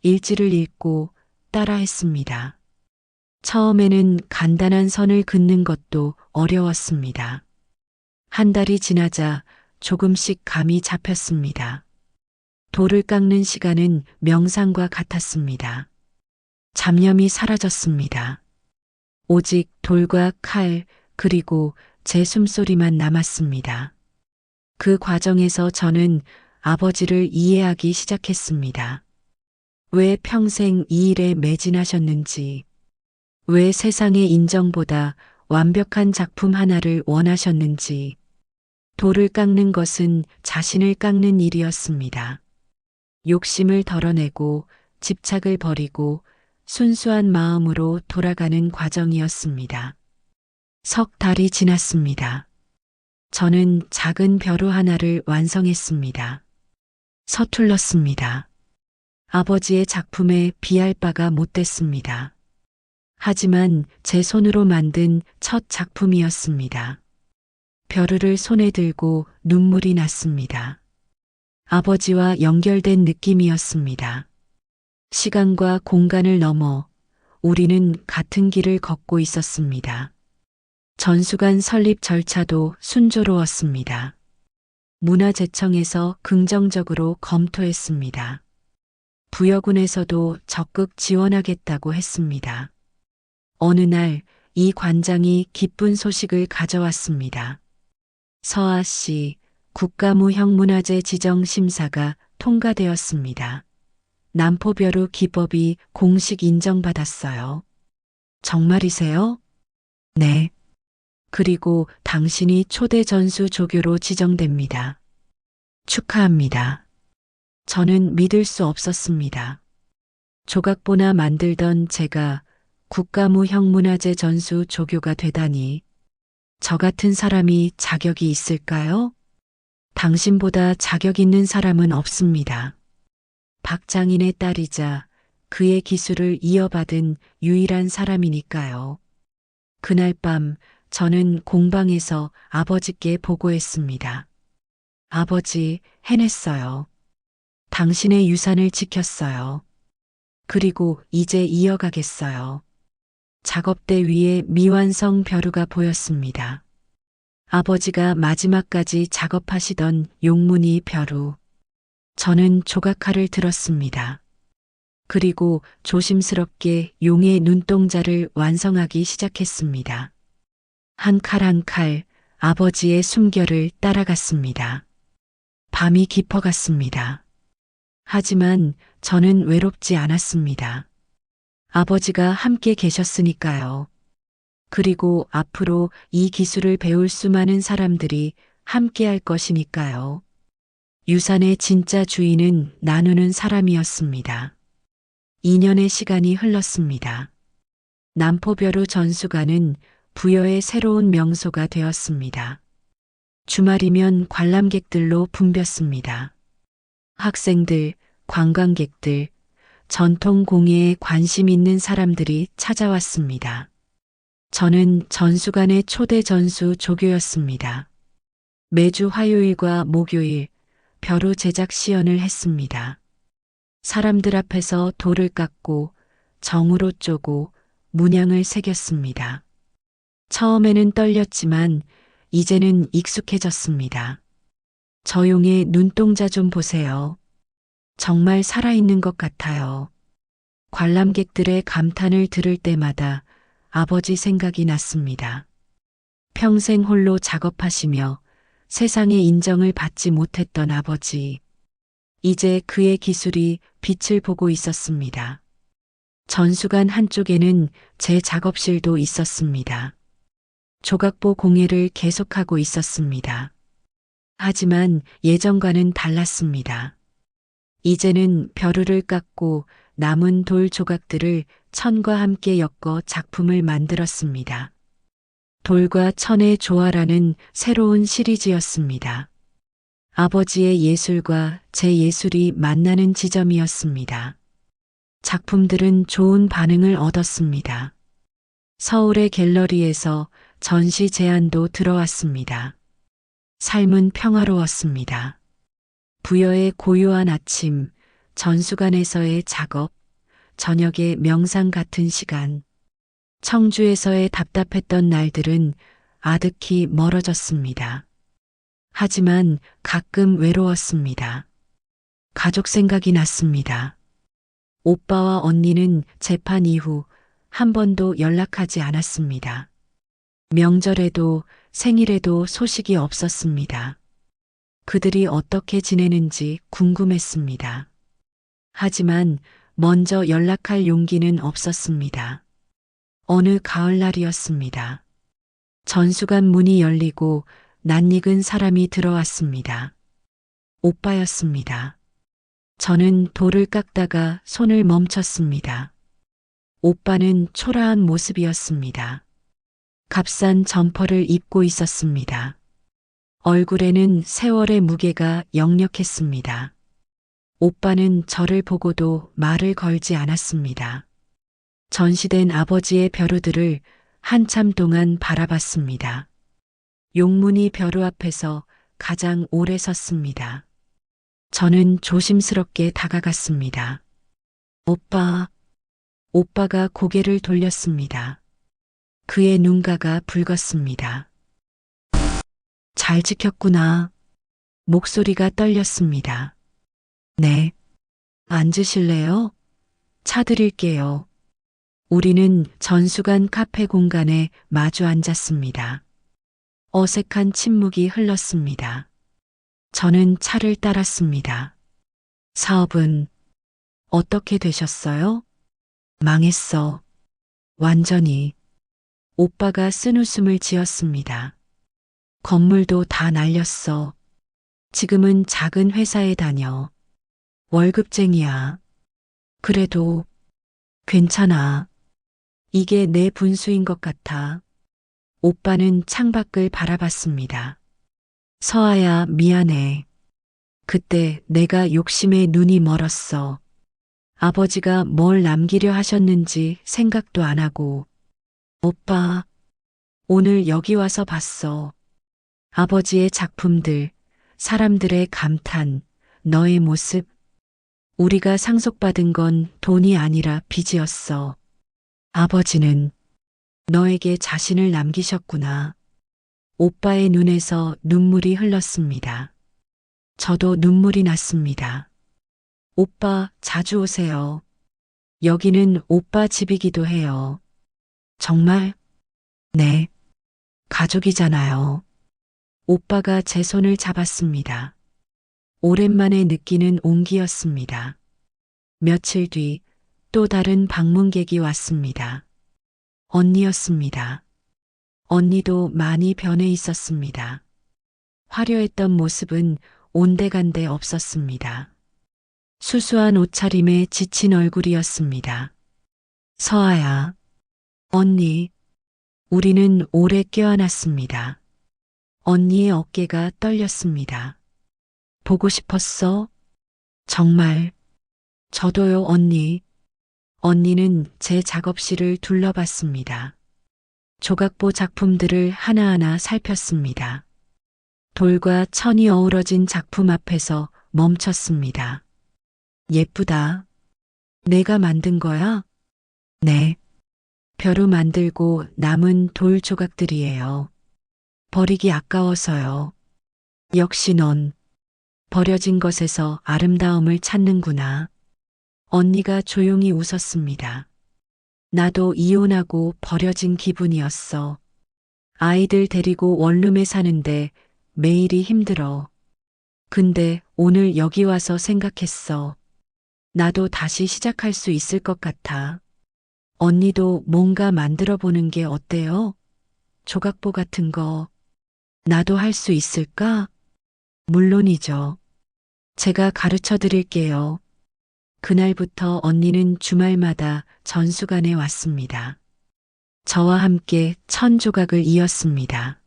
일지를 읽고 따라했습니다. 처음에는 간단한 선을 긋는 것도 어려웠습니다. 한 달이 지나자 조금씩 감이 잡혔습니다. 돌을 깎는 시간은 명상과 같았습니다. 잡념이 사라졌습니다. 오직 돌과 칼, 그리고 제 숨소리만 남았습니다. 그 과정에서 저는 아버지를 이해하기 시작했습니다. 왜 평생 이 일에 매진하셨는지, 왜 세상의 인정보다 완벽한 작품 하나를 원하셨는지, 돌을 깎는 것은 자신을 깎는 일이었습니다. 욕심을 덜어내고 집착을 버리고 순수한 마음으로 돌아가는 과정이었습니다. 석 달이 지났습니다. 저는 작은 벼루 하나를 완성했습니다. 서툴렀습니다. 아버지의 작품에 비할 바가 못 됐습니다. 하지만 제 손으로 만든 첫 작품이었습니다. 벼루를 손에 들고 눈물이 났습니다. 아버지와 연결된 느낌이었습니다. 시간과 공간을 넘어 우리는 같은 길을 걷고 있었습니다. 전수관 설립 절차도 순조로웠습니다. 문화재청에서 긍정적으로 검토했습니다. 부여군에서도 적극 지원하겠다고 했습니다. 어느 날 이 관장이 기쁜 소식을 가져왔습니다. 서아 씨, 국가무형문화재 지정 심사가 통과되었습니다. 남포벼루 기법이 공식 인정받았어요. 정말이세요? 네. 그리고 당신이 초대 전수 조교로 지정됩니다. 축하합니다. 저는 믿을 수 없었습니다. 조각보나 만들던 제가 국가무형문화재 전수 조교가 되다니, 저 같은 사람이 자격이 있을까요? 당신보다 자격 있는 사람은 없습니다. 박장인의 딸이자 그의 기술을 이어받은 유일한 사람이니까요. 그날 밤 저는 공방에서 아버지께 보고했습니다. 아버지, 해냈어요. 당신의 유산을 지켰어요. 그리고 이제 이어가겠어요. 작업대 위에 미완성 벼루가 보였습니다. 아버지가 마지막까지 작업하시던 용문이 벼루. 저는 조각칼을 들었습니다. 그리고 조심스럽게 용의 눈동자를 완성하기 시작했습니다. 한 칼 한 칼 아버지의 숨결을 따라갔습니다. 밤이 깊어갔습니다. 하지만 저는 외롭지 않았습니다. 아버지가 함께 계셨으니까요. 그리고 앞으로 이 기술을 배울 수많은 사람들이 함께 할 것이니까요. 유산의 진짜 주인은 나누는 사람이었습니다. 2년의 시간이 흘렀습니다. 남포벼루 전수관은 부여의 새로운 명소가 되었습니다. 주말이면 관람객들로 붐볐습니다. 학생들, 관광객들, 전통 공예에 관심 있는 사람들이 찾아왔습니다. 저는 전수관의 초대 전수 조교였습니다. 매주 화요일과 목요일 벼루 제작 시연을 했습니다. 사람들 앞에서 돌을 깎고 정으로 쪼고 문양을 새겼습니다. 처음에는 떨렸지만 이제는 익숙해졌습니다. 저 용의 눈동자 좀 보세요. 정말 살아있는 것 같아요. 관람객들의 감탄을 들을 때마다 아버지 생각이 났습니다. 평생 홀로 작업하시며 세상의 인정을 받지 못했던 아버지. 이제 그의 기술이 빛을 보고 있었습니다. 전수관 한쪽에는 제 작업실도 있었습니다. 조각보 공예를 계속하고 있었습니다. 하지만 예전과는 달랐습니다. 이제는 벼루를 깎고 남은 돌 조각들을 천과 함께 엮어 작품을 만들었습니다. 돌과 천의 조화라는 새로운 시리즈였습니다. 아버지의 예술과 제 예술이 만나는 지점이었습니다. 작품들은 좋은 반응을 얻었습니다. 서울의 갤러리에서 전시 제안도 들어왔습니다. 삶은 평화로웠습니다. 부여의 고요한 아침, 전수관에서의 작업, 저녁의 명상 같은 시간, 청주에서의 답답했던 날들은 아득히 멀어졌습니다. 하지만 가끔 외로웠습니다. 가족 생각이 났습니다. 오빠와 언니는 재판 이후 한 번도 연락하지 않았습니다. 명절에도 생일에도 소식이 없었습니다. 그들이 어떻게 지내는지 궁금했습니다. 하지만 먼저 연락할 용기는 없었습니다. 어느 가을날이었습니다. 전수관 문이 열리고 낯익은 사람이 들어왔습니다. 오빠였습니다. 저는 돌을 깎다가 손을 멈췄습니다. 오빠는 초라한 모습이었습니다. 값싼 점퍼를 입고 있었습니다. 얼굴에는 세월의 무게가 역력했습니다. 오빠는 저를 보고도 말을 걸지 않았습니다. 전시된 아버지의 벼루들을 한참 동안 바라봤습니다. 용문이 벼루 앞에서 가장 오래 섰습니다. 저는 조심스럽게 다가갔습니다. 오빠. 오빠가 고개를 돌렸습니다. 그의 눈가가 붉었습니다. 잘 지켰구나. 목소리가 떨렸습니다. 네. 앉으실래요? 차 드릴게요. 우리는 전수관 카페 공간에 마주 앉았습니다. 어색한 침묵이 흘렀습니다. 저는 차를 따랐습니다. 사업은 어떻게 되셨어요? 망했어. 완전히. 오빠가 쓴웃음을 지었습니다. 건물도 다 날렸어. 지금은 작은 회사에 다녀. 월급쟁이야. 그래도 괜찮아. 이게 내 분수인 것 같아. 오빠는 창밖을 바라봤습니다. 서아야, 미안해. 그때 내가 욕심에 눈이 멀었어. 아버지가 뭘 남기려 하셨는지 생각도 안 하고. 오빠, 오늘 여기 와서 봤어. 아버지의 작품들, 사람들의 감탄, 너의 모습. 우리가 상속받은 건 돈이 아니라 빚이었어. 아버지는 너에게 자신을 남기셨구나. 오빠의 눈에서 눈물이 흘렀습니다. 저도 눈물이 났습니다. 오빠, 자주 오세요. 여기는 오빠 집이기도 해요. 정말? 네. 가족이잖아요. 오빠가 제 손을 잡았습니다. 오랜만에 느끼는 온기였습니다. 며칠 뒤 또 다른 방문객이 왔습니다. 언니였습니다. 언니도 많이 변해 있었습니다. 화려했던 모습은 온데간데 없었습니다. 수수한 옷차림에 지친 얼굴이었습니다. 서아야, 언니, 우리는 오래 껴안았습니다. 언니의 어깨가 떨렸습니다. 보고 싶었어? 정말. 저도요, 언니. 언니는 제 작업실을 둘러봤습니다. 조각보 작품들을 하나하나 살폈습니다. 돌과 천이 어우러진 작품 앞에서 멈췄습니다. 예쁘다. 내가 만든 거야? 네. 벼루 만들고 남은 돌 조각들이에요. 버리기 아까워서요. 역시 넌 버려진 것에서 아름다움을 찾는구나. 언니가 조용히 웃었습니다. 나도 이혼하고 버려진 기분이었어. 아이들 데리고 원룸에 사는데 매일이 힘들어. 근데 오늘 여기 와서 생각했어. 나도 다시 시작할 수 있을 것 같아. 언니도 뭔가 만들어 보는 게 어때요? 조각보 같은 거. 나도 할 수 있을까? 물론이죠. 제가 가르쳐 드릴게요. 그날부터 언니는 주말마다 전수관에 왔습니다. 저와 함께 천 조각을 이었습니다.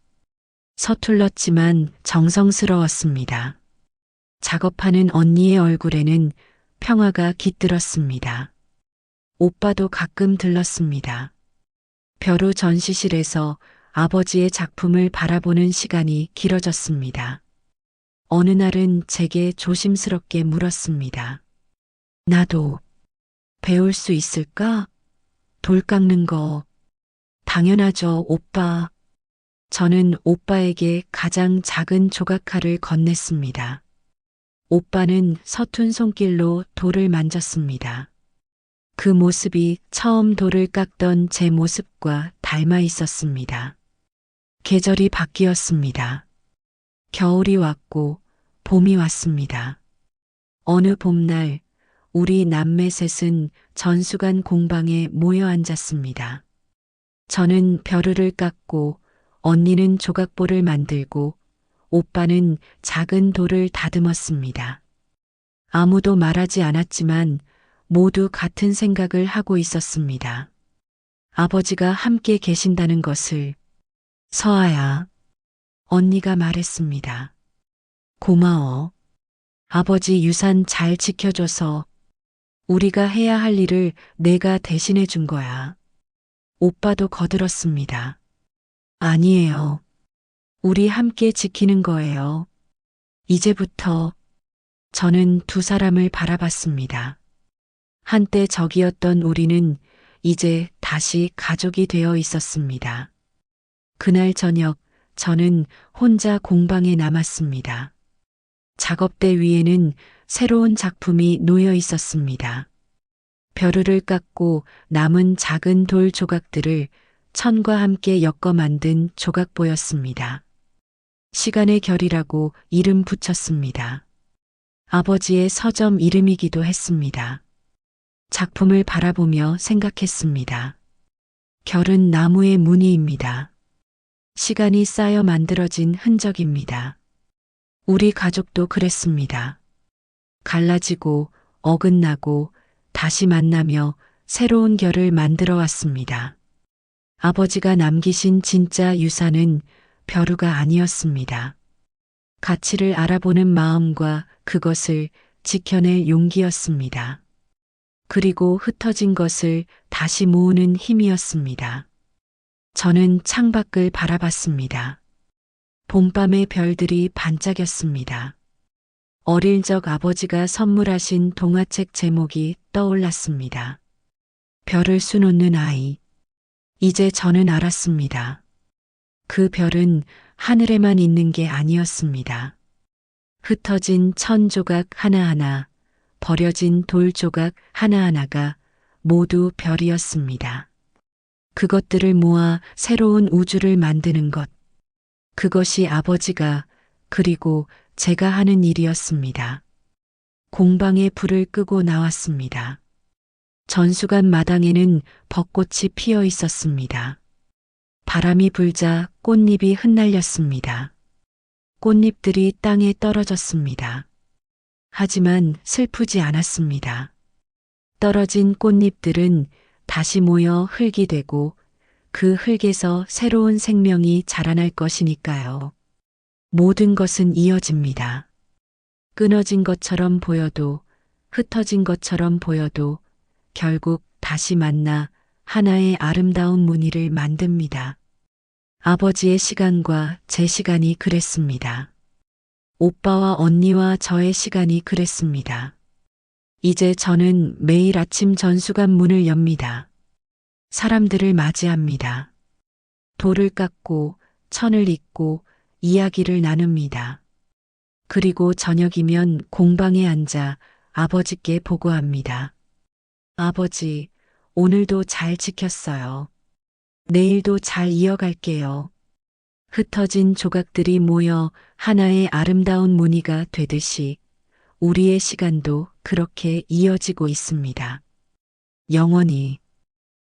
서툴렀지만 정성스러웠습니다. 작업하는 언니의 얼굴에는 평화가 깃들었습니다. 오빠도 가끔 들렀습니다. 벼루 전시실에서 아버지의 작품을 바라보는 시간이 길어졌습니다. 어느 날은 제게 조심스럽게 물었습니다. 나도 배울 수 있을까? 돌 깎는 거. 당연하죠, 오빠. 저는 오빠에게 가장 작은 조각칼을 건넸습니다. 오빠는 서툰 손길로 돌을 만졌습니다. 그 모습이 처음 돌을 깎던 제 모습과 닮아 있었습니다. 계절이 바뀌었습니다. 겨울이 왔고 봄이 왔습니다. 어느 봄날 우리 남매 셋은 전수관 공방에 모여 앉았습니다. 저는 벼루를 깎고 언니는 조각보를 만들고 오빠는 작은 돌을 다듬었습니다. 아무도 말하지 않았지만 모두 같은 생각을 하고 있었습니다. 아버지가 함께 계신다는 것을. 서아야, 언니가 말했습니다. 고마워. 아버지 유산 잘 지켜줘서 우리가 해야 할 일을 내가 대신해 준 거야. 오빠도 거들었습니다. 아니에요. 우리 함께 지키는 거예요. 이제부터 저는 두 사람을 바라봤습니다. 한때 적이었던 우리는 이제 다시 가족이 되어 있었습니다. 그날 저녁 저는 혼자 공방에 남았습니다. 작업대 위에는 새로운 작품이 놓여 있었습니다. 벼루를 깎고 남은 작은 돌 조각들을 천과 함께 엮어 만든 조각보였습니다. 시간의 결이라고 이름 붙였습니다. 아버지의 서점 이름이기도 했습니다. 작품을 바라보며 생각했습니다. 결은 나무의 무늬입니다. 시간이 쌓여 만들어진 흔적입니다. 우리 가족도 그랬습니다. 갈라지고 어긋나고 다시 만나며 새로운 결을 만들어 왔습니다. 아버지가 남기신 진짜 유산은 벼루가 아니었습니다. 가치를 알아보는 마음과 그것을 지켜낼 용기였습니다. 그리고 흩어진 것을 다시 모으는 힘이었습니다. 저는 창밖을 바라봤습니다. 봄밤의 별들이 반짝였습니다. 어릴 적 아버지가 선물하신 동화책 제목이 떠올랐습니다. 별을 수놓는 아이. 이제 저는 알았습니다. 그 별은 하늘에만 있는 게 아니었습니다. 흩어진 천 조각 하나하나, 버려진 돌 조각 하나하나가 모두 별이었습니다. 그것들을 모아 새로운 우주를 만드는 것. 그것이 아버지가 그리고 제가 하는 일이었습니다. 공방에 불을 끄고 나왔습니다. 전수관 마당에는 벚꽃이 피어 있었습니다. 바람이 불자 꽃잎이 흩날렸습니다. 꽃잎들이 땅에 떨어졌습니다. 하지만 슬프지 않았습니다. 떨어진 꽃잎들은 다시 모여 흙이 되고 그 흙에서 새로운 생명이 자라날 것이니까요. 모든 것은 이어집니다. 끊어진 것처럼 보여도 흩어진 것처럼 보여도 결국 다시 만나 하나의 아름다운 무늬를 만듭니다. 아버지의 시간과 제 시간이 그랬습니다. 오빠와 언니와 저의 시간이 그랬습니다. 이제 저는 매일 아침 전수관 문을 엽니다. 사람들을 맞이합니다. 돌을 깎고 천을 잇고 이야기를 나눕니다. 그리고 저녁이면 공방에 앉아 아버지께 보고합니다. 아버지, 오늘도 잘 지켰어요. 내일도 잘 이어갈게요. 흩어진 조각들이 모여 하나의 아름다운 무늬가 되듯이 우리의 시간도 그렇게 이어지고 있습니다. 영원히.